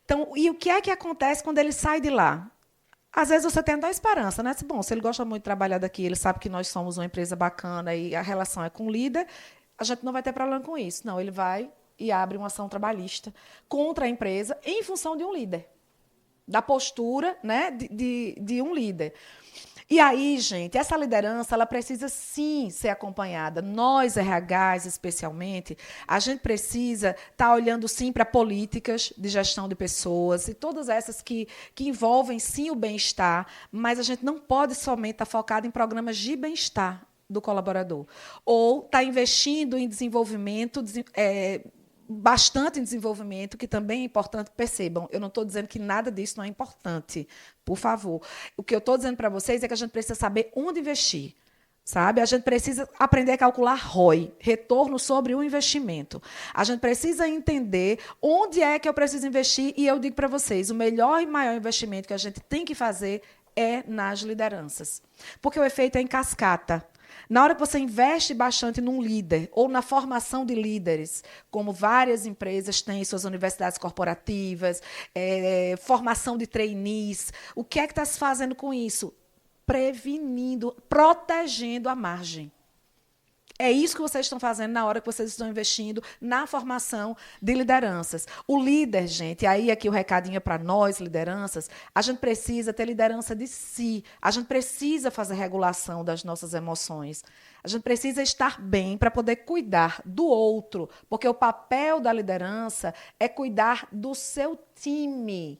Então, e o que é que acontece quando ele sai de lá? Às vezes você tem até esperança, né? Bom, se ele gosta muito de trabalhar daqui, ele sabe que nós somos uma empresa bacana e a relação é com o líder, a gente não vai ter problema com isso. Não, ele vai e abre uma ação trabalhista contra a empresa em função de um líder. Da postura, né, de um líder. E aí, gente, essa liderança ela precisa, sim, ser acompanhada. Nós, RHs, especialmente, a gente precisa estar olhando, sim, para políticas de gestão de pessoas e todas essas que envolvem, sim, o bem-estar, mas a gente não pode somente estar focado em programas de bem-estar do colaborador. Ou estar investindo em desenvolvimento, bastante em desenvolvimento, que também é importante. Percebam, eu não estou dizendo que nada disso não é importante, por favor. O que eu estou dizendo para vocês é que a gente precisa saber onde investir, sabe? A gente precisa aprender a calcular ROI, retorno sobre o investimento. A gente precisa entender onde é que eu preciso investir, e eu digo para vocês, o melhor e maior investimento que a gente tem que fazer é nas lideranças, porque o efeito é em cascata. Na hora que você investe bastante num líder ou na formação de líderes, como várias empresas têm suas universidades corporativas, formação de trainees, o que é que está se fazendo com isso? Prevenindo, protegendo a margem. É isso que vocês estão fazendo na hora que vocês estão investindo na formação de lideranças. O líder, gente, aí aqui o recadinho é para nós, lideranças, a gente precisa ter liderança de si, a gente precisa fazer regulação das nossas emoções, a gente precisa estar bem para poder cuidar do outro, porque o papel da liderança é cuidar do seu time.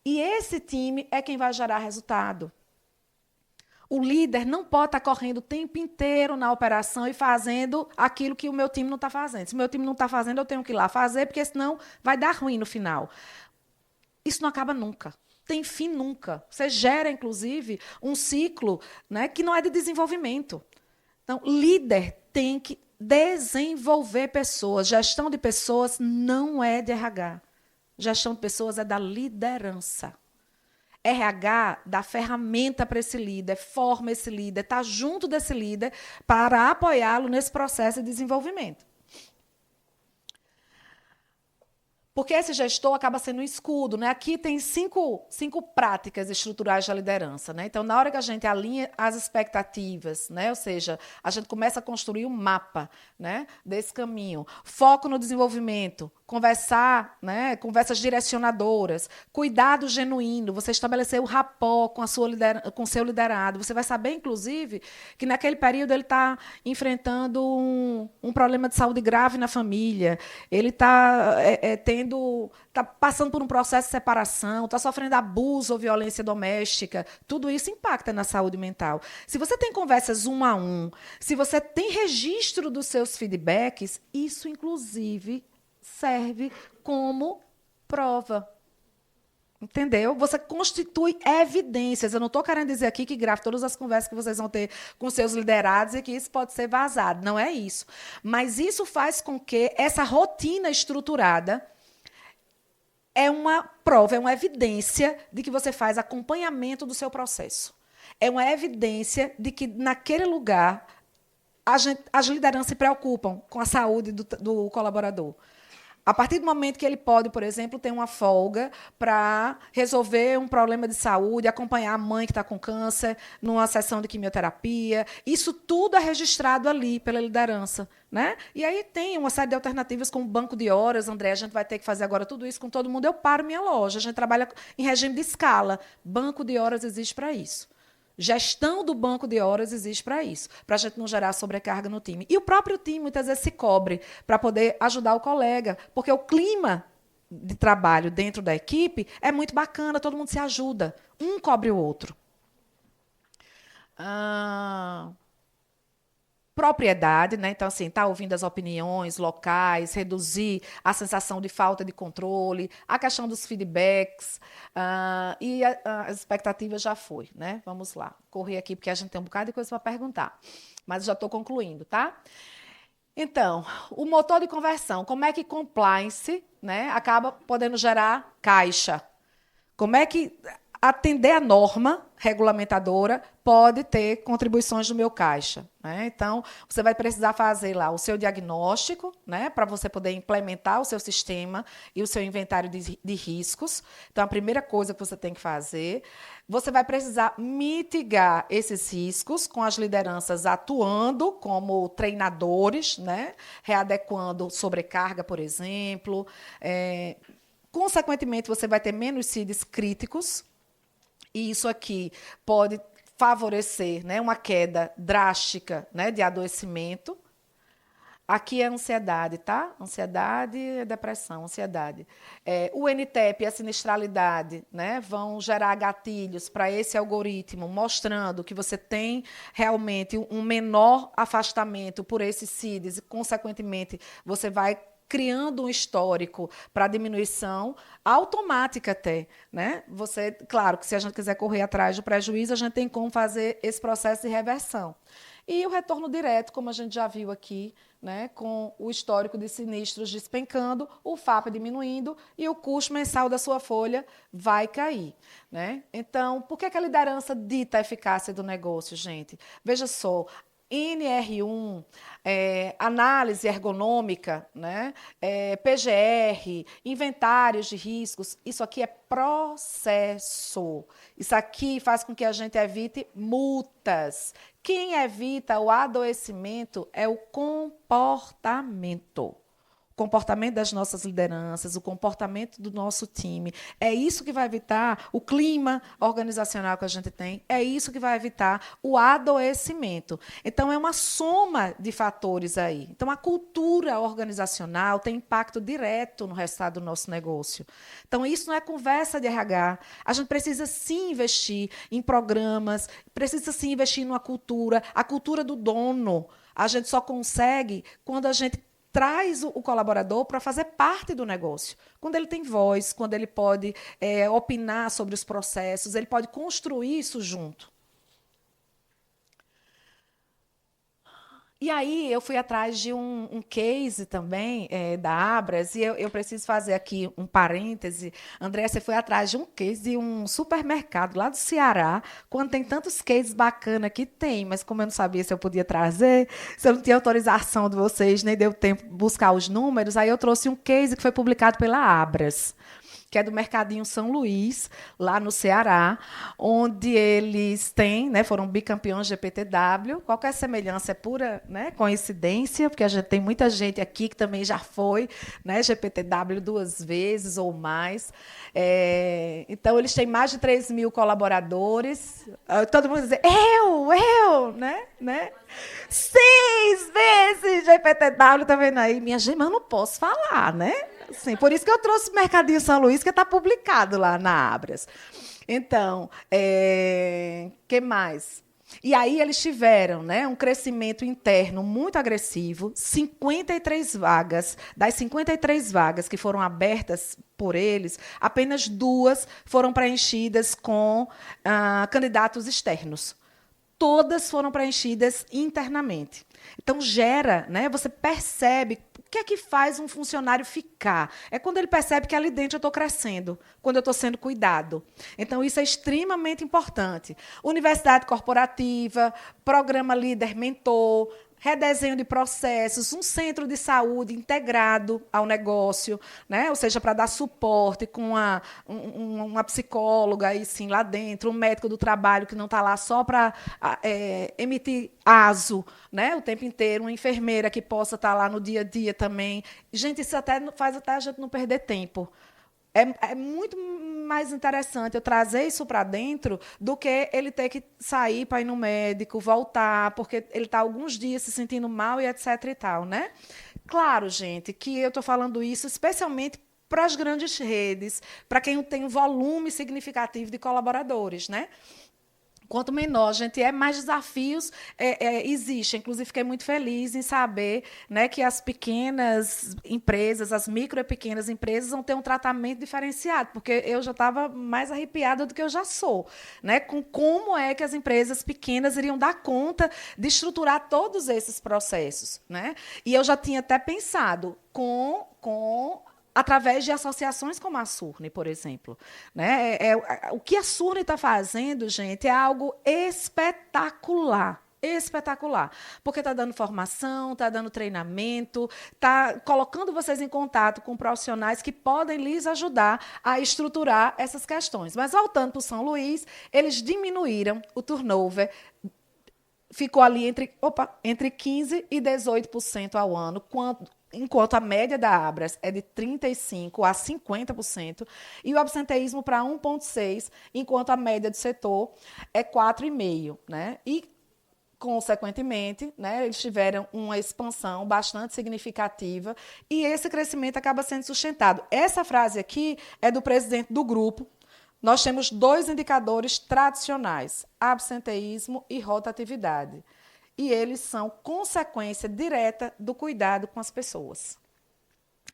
E esse time é quem vai gerar resultado. O líder não pode estar correndo o tempo inteiro na operação e fazendo aquilo que o meu time não está fazendo. Se o meu time não está fazendo, eu tenho que ir lá fazer, porque senão vai dar ruim no final. Isso não acaba nunca. Tem fim nunca. Você gera, inclusive, um ciclo, né, que não é de desenvolvimento. Então, líder tem que desenvolver pessoas. Gestão de pessoas não é de RH. Gestão de pessoas é da liderança. RH dá ferramenta para esse líder, forma esse líder, está junto desse líder para apoiá-lo nesse processo de desenvolvimento. Porque esse gestor acaba sendo um escudo, né? Aqui tem cinco práticas estruturais da liderança, né? Então, na hora que a gente alinha as expectativas, né? Ou seja, a gente começa a construir um mapa, né, desse caminho. Foco no desenvolvimento, conversar, né, conversas direcionadoras, cuidado genuíno, você estabelecer o rapport com com o seu liderado. Você vai saber, inclusive, que naquele período ele está enfrentando um problema de saúde grave na família, ele está está passando por um processo de separação, está sofrendo abuso ou violência doméstica. Tudo isso impacta na saúde mental. Se você tem conversas 1 a 1, se você tem registro dos seus feedbacks, isso, inclusive, serve como prova. Entendeu? Você constitui evidências. Eu não estou querendo dizer aqui que grave todas as conversas que vocês vão ter com seus liderados e que isso pode ser vazado. Não é isso. Mas isso faz com que essa rotina estruturada é uma prova, é uma evidência de que você faz acompanhamento do seu processo. É uma evidência de que, naquele lugar, as lideranças se preocupam com a saúde do colaborador. A partir do momento que ele pode, por exemplo, ter uma folga para resolver um problema de saúde, acompanhar a mãe que está com câncer numa sessão de quimioterapia, isso tudo é registrado ali pela liderança, né? E aí tem uma série de alternativas como banco de horas. André, a gente vai ter que fazer agora tudo isso com todo mundo. Eu paro minha loja. A gente trabalha em regime de escala. Banco de horas existe para isso. Gestão do banco de horas existe para isso, para a gente não gerar sobrecarga no time. E o próprio time, muitas vezes, se cobre para poder ajudar o colega, porque o clima de trabalho dentro da equipe é muito bacana, todo mundo se ajuda, um cobre o outro. Propriedade, né? Então, assim, tá ouvindo as opiniões locais, reduzir a sensação de falta de controle, a questão dos feedbacks, e as expectativas já foi, né? Vamos lá, correr aqui, porque a gente tem um bocado de coisa para perguntar, mas já estou concluindo, tá? Então, o motor de conversão, como é que compliance, né, acaba podendo gerar caixa? Como é que atender a norma regulamentadora pode ter contribuições no meu caixa, né? Então, você vai precisar fazer lá o seu diagnóstico, né, para você poder implementar o seu sistema e o seu inventário de riscos. Então, a primeira coisa que você tem que fazer, você vai precisar mitigar esses riscos com as lideranças atuando como treinadores, né, readequando sobrecarga, por exemplo. Consequentemente, você vai ter menos CIDs críticos, e isso aqui pode favorecer, né, uma queda drástica, né, de adoecimento. Aqui é ansiedade, tá? Ansiedade e depressão, ansiedade. O NTEP e a sinistralidade, né, vão gerar gatilhos para esse algoritmo, mostrando que você tem realmente um menor afastamento por esses CIDs e, consequentemente, você vai criando um histórico para diminuição automática até, né? Você, claro, que se a gente quiser correr atrás do prejuízo, a gente tem como fazer esse processo de reversão. E o retorno direto, como a gente já viu aqui, né, com o histórico de sinistros despencando, o FAP diminuindo e o custo mensal da sua folha vai cair, né? Então, por que a liderança dita a eficácia do negócio, gente? Veja só, NR1, análise ergonômica, né? PGR, inventários de riscos, isso aqui é processo. Isso aqui faz com que a gente evite multas. Quem evita o adoecimento é o comportamento. O comportamento das nossas lideranças, o comportamento do nosso time. É isso que vai evitar o clima organizacional que a gente tem, é isso que vai evitar o adoecimento. Então, é uma soma de fatores aí. Então, a cultura organizacional tem impacto direto no resultado do nosso negócio. Então, isso não é conversa de RH. A gente precisa, sim, investir em programas, precisa, sim, investir numa cultura, a cultura do dono. A gente só consegue quando a gente traz o colaborador para fazer parte do negócio. Quando ele tem voz, quando ele pode opinar sobre os processos, ele pode construir isso junto. E aí eu fui atrás de um case também da Abras, e eu preciso fazer aqui um parêntese. André, você foi atrás de um case de um supermercado lá do Ceará, quando tem tantos cases bacanas que tem, mas como eu não sabia se eu podia trazer, se eu não tinha autorização de vocês, nem deu tempo de buscar os números, aí eu trouxe um case que foi publicado pela Abras, que é do Mercadinho São Luís, lá no Ceará, onde eles têm, né, foram bicampeões GPTW. Qualquer semelhança é pura, né, coincidência, porque a gente tem muita gente aqui que também já foi, né, GPTW 2 vezes ou mais. Então, eles têm mais de 3.000 colaboradores. Todo mundo diz, né? 6 vezes GPTW, tá vendo aí? Minha gente, mas eu não posso falar, né? Sim, por isso que eu trouxe o Mercadinho São Luís, que está publicado lá na Abras. Então, que mais? E aí eles tiveram, né, um crescimento interno muito agressivo, 53 vagas. Das 53 vagas que foram abertas por eles, apenas 2 foram preenchidas com candidatos externos. Todas foram preenchidas internamente. Então, gera, né, você percebe o que é que faz um funcionário ficar. É quando ele percebe que ali dentro eu estou crescendo, quando eu estou sendo cuidado. Então, isso é extremamente importante. Universidade corporativa, programa líder mentor, redesenho de processos, um centro de saúde integrado ao negócio, né? Ou seja, para dar suporte com uma psicóloga aí, sim, lá dentro, um médico do trabalho que não está lá só para emitir ASO, né, o tempo inteiro, uma enfermeira que possa estar lá no dia a dia também. Gente, isso faz até a gente não perder tempo. É muito mais interessante eu trazer isso para dentro do que ele ter que sair para ir no médico, voltar, porque ele está alguns dias se sentindo mal e etc. e tal, né? Claro, gente, que eu estou falando isso especialmente para as grandes redes, para quem tem um volume significativo de colaboradores, né? Quanto menor a gente é, mais desafios existem. Inclusive, fiquei muito feliz em saber, né, que as pequenas empresas, as micro e pequenas empresas, vão ter um tratamento diferenciado, porque eu já estava mais arrepiada do que eu já sou, né, com como é que as empresas pequenas iriam dar conta de estruturar todos esses processos, né? E eu já tinha até pensado através de associações como a Surne, por exemplo. Né? O que a Surne está fazendo, gente, é algo espetacular. Espetacular, porque está dando formação, está dando treinamento, está colocando vocês em contato com profissionais que podem lhes ajudar a estruturar essas questões. Mas, voltando para o São Luís, eles diminuíram o turnover, ficou ali entre 15% e 18% ao ano, enquanto a média da Abras é de 35% a 50%, e o absenteísmo para 1,6%, enquanto a média do setor é 4,5%. Né? E, consequentemente, né, eles tiveram uma expansão bastante significativa e esse crescimento acaba sendo sustentado. Essa frase aqui é do presidente do grupo. Nós temos 2 indicadores tradicionais, absenteísmo e rotatividade. E eles são consequência direta do cuidado com as pessoas.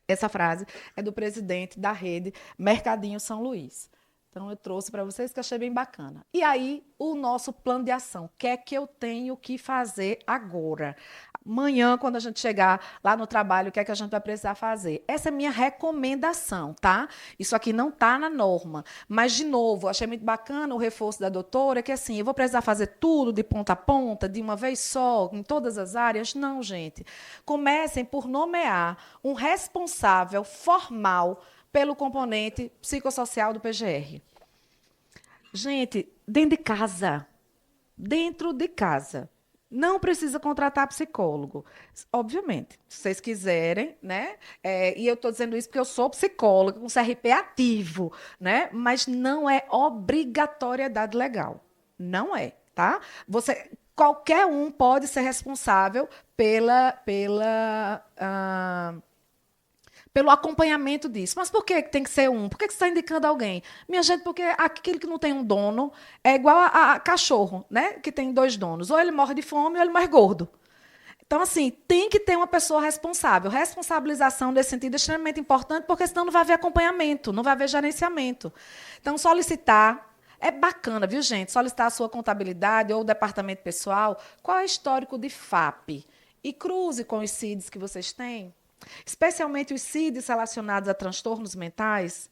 Essa frase é do presidente da rede Mercadinho São Luís. Então, eu trouxe para vocês que eu achei bem bacana. E aí, o nosso plano de ação. O que é que eu tenho que fazer agora? Amanhã, quando a gente chegar lá no trabalho, o que é que a gente vai precisar fazer? Essa é a minha recomendação, tá? Isso aqui não está na norma. Mas, de novo, achei muito bacana o reforço da doutora, que assim, eu vou precisar fazer tudo de ponta a ponta, de uma vez só, em todas as áreas? Não, gente. Comecem por nomear um responsável formal pelo componente psicossocial do PGR. Gente, dentro de casa. Dentro de casa. Não precisa contratar psicólogo. Obviamente, se vocês quiserem, né? E eu estou dizendo isso porque eu sou psicóloga, com CRP ativo, né? Mas não é obrigatoriedade legal. Não é, tá? Qualquer um pode ser responsável pelo acompanhamento disso. Mas por que tem que ser um? Por que você está indicando alguém? Minha gente, porque aquele que não tem um dono é igual a cachorro, né? Que tem 2 donos. Ou ele morre de fome ou ele morre gordo. Então, assim, tem que ter uma pessoa responsável. Responsabilização nesse sentido é extremamente importante, porque senão não vai haver acompanhamento, não vai haver gerenciamento. Então, solicitar. É bacana, viu, gente? Solicitar a sua contabilidade ou o departamento pessoal. Qual é o histórico de FAP? E cruze com os CIDs que vocês têm. Especialmente os CIDs relacionados a transtornos mentais.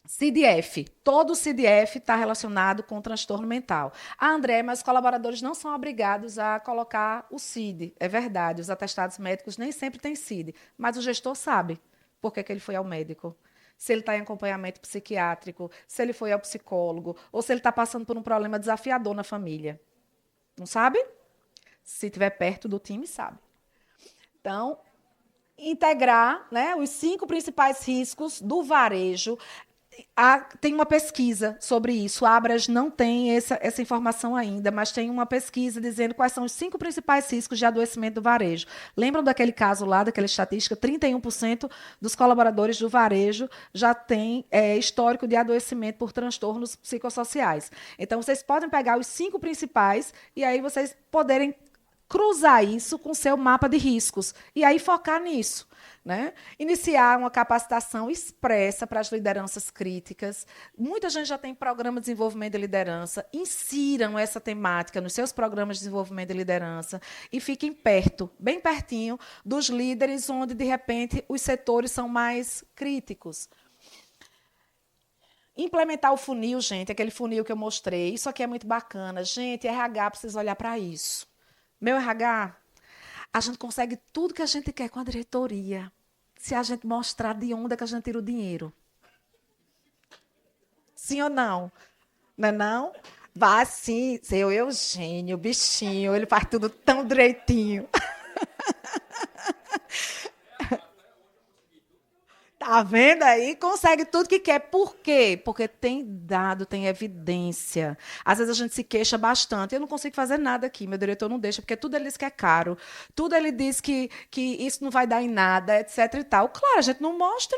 CIDF. Todo CIDF está relacionado com transtorno mental. André, mas os colaboradores não são obrigados a colocar o CID. É verdade, os atestados médicos nem sempre têm CID, mas o gestor sabe por que ele foi ao médico. Se ele está em acompanhamento psiquiátrico, se ele foi ao psicólogo, ou se ele está passando por um problema desafiador na família. Não sabe? Se estiver perto do time, sabe. Então, integrar, né, os 5 principais riscos do varejo. Tem uma pesquisa sobre isso. A Abras não tem essa informação ainda, mas tem uma pesquisa dizendo quais são os 5 principais riscos de adoecimento do varejo. Lembram daquele caso lá, daquela estatística? 31% dos colaboradores do varejo já têm histórico de adoecimento por transtornos psicossociais. Então, vocês podem pegar os 5 principais e aí vocês poderem cruzar isso com o seu mapa de riscos e aí focar nisso. Né? Iniciar uma capacitação expressa para as lideranças críticas. Muita gente já tem programa de desenvolvimento de liderança. Insiram essa temática nos seus programas de desenvolvimento de liderança e fiquem perto, bem pertinho, dos líderes onde, de repente, os setores são mais críticos. Implementar o funil, gente, aquele funil que eu mostrei. Isso aqui é muito bacana. Gente, RH precisa olhar para isso. Meu RH, a gente consegue tudo que a gente quer com a diretoria, se a gente mostrar de onde é que a gente tira o dinheiro. Sim ou não? Não é não? Vá sim, seu Eugênio, bichinho, ele faz tudo tão direitinho. Tá vendo aí? Consegue tudo que quer. Por quê? Porque tem dado, tem evidência. Às vezes a gente se queixa bastante. Eu não consigo fazer nada aqui, meu diretor não deixa, porque tudo ele diz que é caro. Tudo ele diz que isso não vai dar em nada, etc. e tal. Claro, a gente não mostra.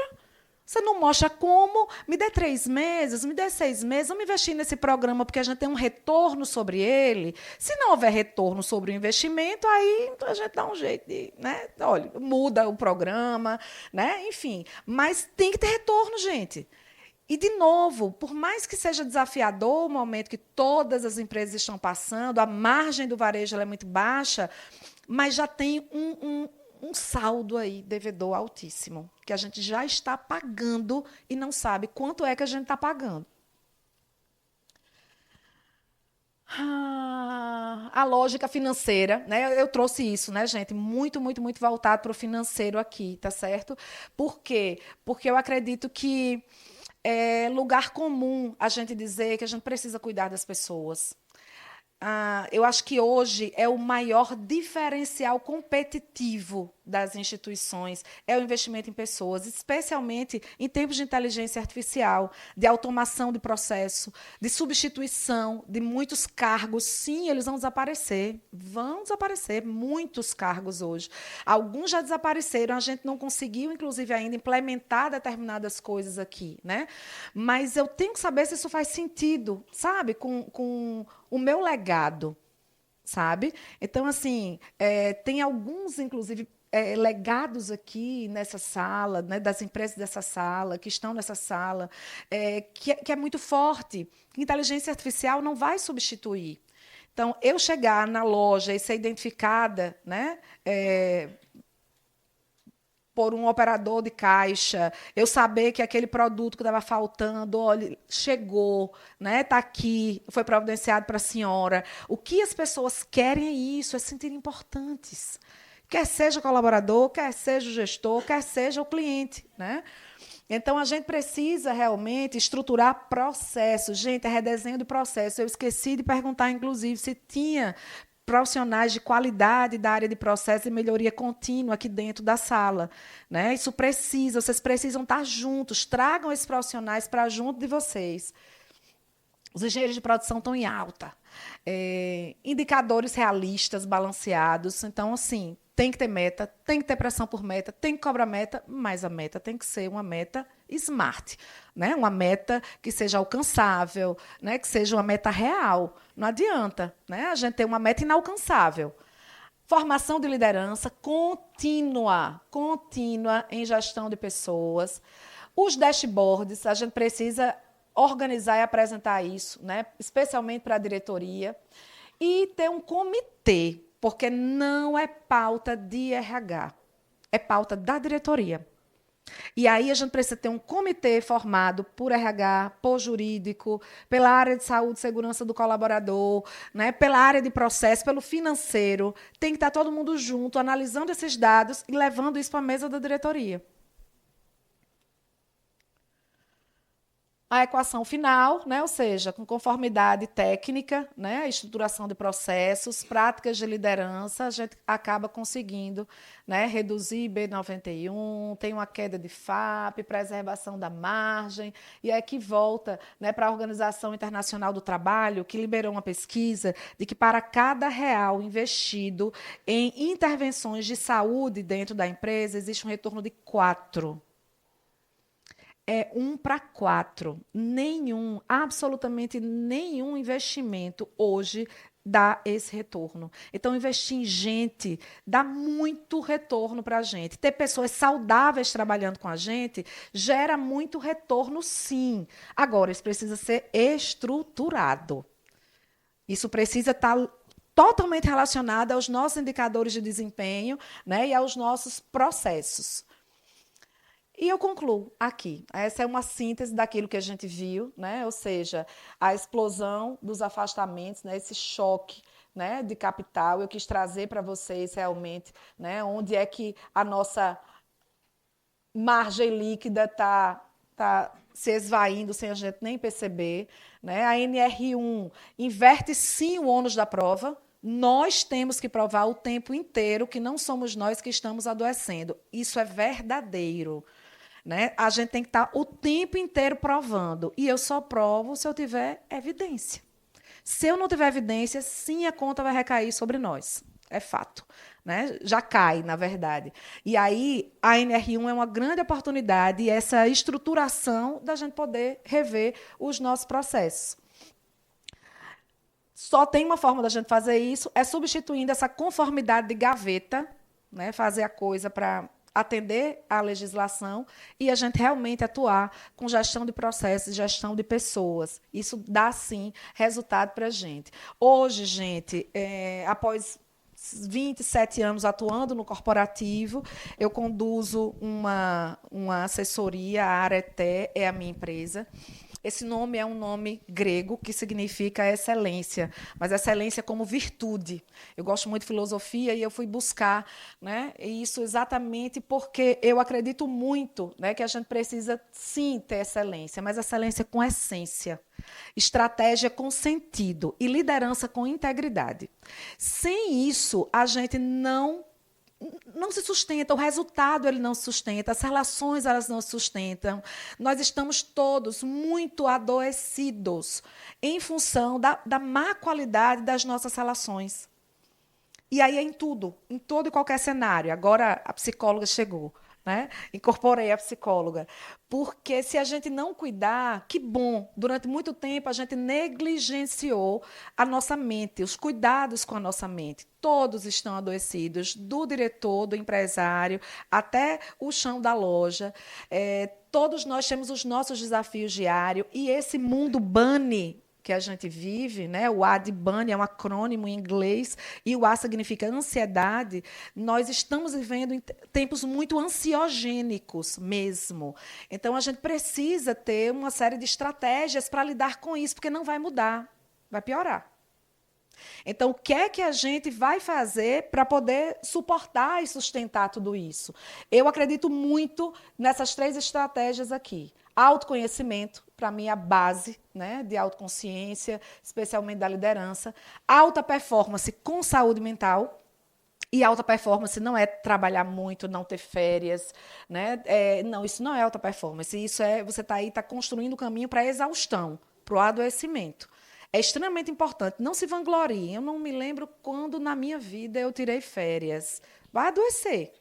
Você não mostra como. Me dê 3 meses, me dê 6 meses, vamos investir nesse programa, porque a gente tem um retorno sobre ele. Se não houver retorno sobre o investimento, aí a gente dá um jeito de, né? Olha, muda o programa, né? Enfim. Mas tem que ter retorno, gente. E, de novo, por mais que seja desafiador o momento que todas as empresas estão passando, a margem do varejo ela é muito baixa, mas já tem um saldo aí devedor altíssimo, que a gente já está pagando e não sabe quanto é que a gente está pagando. A lógica financeira, né? Eu trouxe isso, né, gente? Muito, muito, muito voltado para o financeiro aqui, tá certo? Por quê? Porque eu acredito que é lugar comum a gente dizer que a gente precisa cuidar das pessoas. Eu acho que hoje é o maior diferencial competitivo das instituições, é o investimento em pessoas, especialmente em tempos de inteligência artificial, de automação de processo, de substituição de muitos cargos. Sim, eles vão desaparecer muitos cargos hoje. Alguns já desapareceram, a gente não conseguiu, inclusive, ainda implementar determinadas coisas aqui, né? Mas eu tenho que saber se isso faz sentido, sabe, com o meu legado, sabe? Então, assim, tem alguns, inclusive, legados aqui nessa sala, né, das empresas dessa sala, que estão nessa sala, que é muito forte. Inteligência artificial não vai substituir. Então, eu chegar na loja e ser identificada, né, por um operador de caixa, eu saber que aquele produto que estava faltando, olha, chegou, né, está aqui, foi providenciado para a senhora. O que as pessoas querem é isso, é se sentir importantes. Quer seja o colaborador, quer seja o gestor, quer seja o cliente, né? Então, a gente precisa realmente estruturar processos. Gente, é redesenho de processo. Eu esqueci de perguntar, inclusive, se tinha profissionais de qualidade da área de processo e melhoria contínua aqui dentro da sala, né? Isso precisa, vocês precisam estar juntos, tragam esses profissionais para junto de vocês. Os engenheiros de produção estão em alta. Indicadores realistas, balanceados. Então, assim, tem que ter meta, tem que ter pressão por meta, tem que cobrar meta, mas a meta tem que ser uma meta smart, né? Uma meta que seja alcançável, né? Que seja uma meta real. Não adianta, né? A gente ter uma meta inalcançável. Formação de liderança contínua em gestão de pessoas. Os dashboards, a gente precisa organizar e apresentar isso, né? Especialmente para a diretoria. E ter um comitê, porque não é pauta de RH, é pauta da diretoria. E aí a gente precisa ter um comitê formado por RH, por jurídico, pela área de saúde e segurança do colaborador, né, pela área de processo, pelo financeiro. Tem que estar todo mundo junto, analisando esses dados e levando isso para a mesa da diretoria. A equação final, né, ou seja, com conformidade técnica, né, a estruturação de processos, práticas de liderança, a gente acaba conseguindo, né, reduzir B91, tem uma queda de FAP, preservação da margem, e é que volta, né, para a Organização Internacional do Trabalho, que liberou uma pesquisa de que para cada real investido em intervenções de saúde dentro da empresa, existe um retorno de 4. É 1 para 4. Absolutamente nenhum investimento hoje dá esse retorno. Então, investir em gente dá muito retorno para a gente. Ter pessoas saudáveis trabalhando com a gente gera muito retorno, sim. Agora, isso precisa ser estruturado. Isso precisa estar totalmente relacionado aos nossos indicadores de desempenho, né, e aos nossos processos. E eu concluo aqui. Essa é uma síntese daquilo que a gente viu, né? Ou seja, a explosão dos afastamentos, né? Esse choque, né, de capital. Eu quis trazer para vocês realmente, né, onde é que a nossa margem líquida está se esvaindo sem a gente nem perceber, né? A NR1 inverte sim o ônus da prova. Nós temos que provar o tempo inteiro que não somos nós que estamos adoecendo. Isso é verdadeiro. Né? A gente tem que estar o tempo inteiro provando. E eu só provo se eu tiver evidência. Se eu não tiver evidência, sim, a conta vai recair sobre nós. É fato. Né? Já cai, na verdade. E aí, a NR1 é uma grande oportunidade, e essa estruturação da gente poder rever os nossos processos. Só tem uma forma da gente fazer isso, é substituindo essa conformidade de gaveta, né? Fazer a coisa para atender à legislação e a gente realmente atuar com gestão de processos, gestão de pessoas. Isso dá, sim, resultado para a gente. Hoje, gente, após 27 anos atuando no corporativo, eu conduzo uma assessoria, a Areté é a minha empresa. Esse nome é um nome grego que significa excelência, mas excelência como virtude. Eu gosto muito de filosofia e eu fui buscar, né, isso exatamente porque eu acredito muito, né, que a gente precisa, sim, ter excelência, mas excelência com essência, estratégia com sentido e liderança com integridade. Sem isso, a gente não se sustenta, o resultado ele não se sustenta, as relações elas não se sustentam. Nós estamos todos muito adoecidos em função da má qualidade das nossas relações. E aí é em tudo, em todo e qualquer cenário. Agora a psicóloga chegou. né? Incorporei a psicóloga. Porque se a gente não cuidar, que bom, durante muito tempo a gente negligenciou a nossa mente, os cuidados com a nossa mente. Todos estão adoecidos, do diretor, do empresário, até o chão da loja. Todos nós temos os nossos desafios diários e esse mundo bunny que a gente vive, né? O A de Bunny é um acrônimo em inglês e o A significa ansiedade. Nós estamos vivendo em tempos muito ansiogênicos mesmo. Então, a gente precisa ter uma série de estratégias para lidar com isso, porque não vai mudar, vai piorar. Então, o que é que a gente vai fazer para poder suportar e sustentar tudo isso? Eu acredito muito nessas 3 estratégias aqui. Autoconhecimento, para mim, é a base, né, de autoconsciência, especialmente da liderança. Alta performance com saúde mental. E alta performance não é trabalhar muito, não ter férias, né? Não, isso não é alta performance. Isso é você está construindo o caminho para a exaustão, para o adoecimento. É extremamente importante. Não se vanglorie. Eu não me lembro quando na minha vida eu tirei férias. Vai adoecer.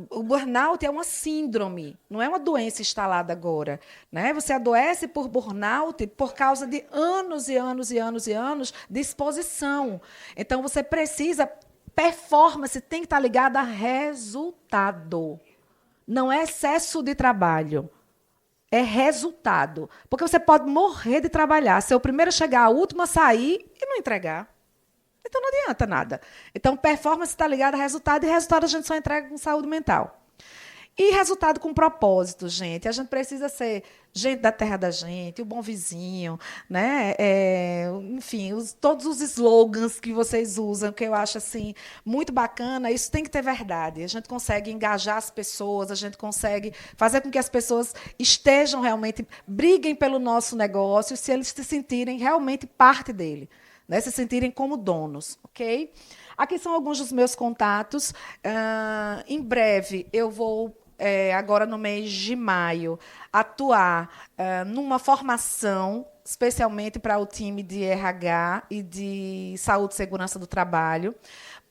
O burnout é uma síndrome, não é uma doença instalada agora, né? Você adoece por burnout por causa de anos e anos e anos e anos de exposição. Então, você precisa... Performance tem que estar ligada a resultado. Não é excesso de trabalho. É resultado. Porque você pode morrer de trabalhar, ser o primeiro a chegar, o último a sair e não entregar. Então, não adianta nada. Então, performance está ligada a resultado, e resultado a gente só entrega com saúde mental. E resultado com propósito, gente. A gente precisa ser gente da terra da gente, o bom vizinho, né? Enfim, todos os slogans que vocês usam, que eu acho assim, muito bacana, isso tem que ter verdade. A gente consegue engajar as pessoas, a gente consegue fazer com que as pessoas estejam realmente, briguem pelo nosso negócio, se eles se sentirem realmente parte dele, né? Se sentirem como donos, ok? Aqui são alguns dos meus contatos. Em breve, eu vou, agora no mês de maio, atuar numa formação, especialmente para o time de RH e de saúde e segurança do trabalho,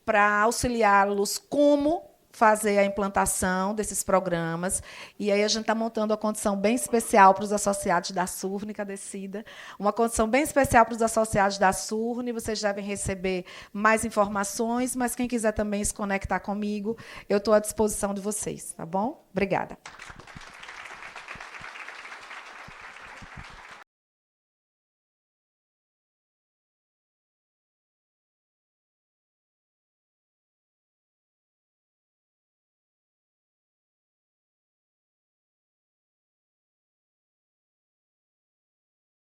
para auxiliá-los como fazer a implantação desses programas. E aí a gente está montando uma condição bem especial para os associados da Surne, Cadecida, uma condição bem especial para os associados da Surne. Vocês devem receber mais informações, mas quem quiser também se conectar comigo, eu estou à disposição de vocês, tá bom? Obrigada.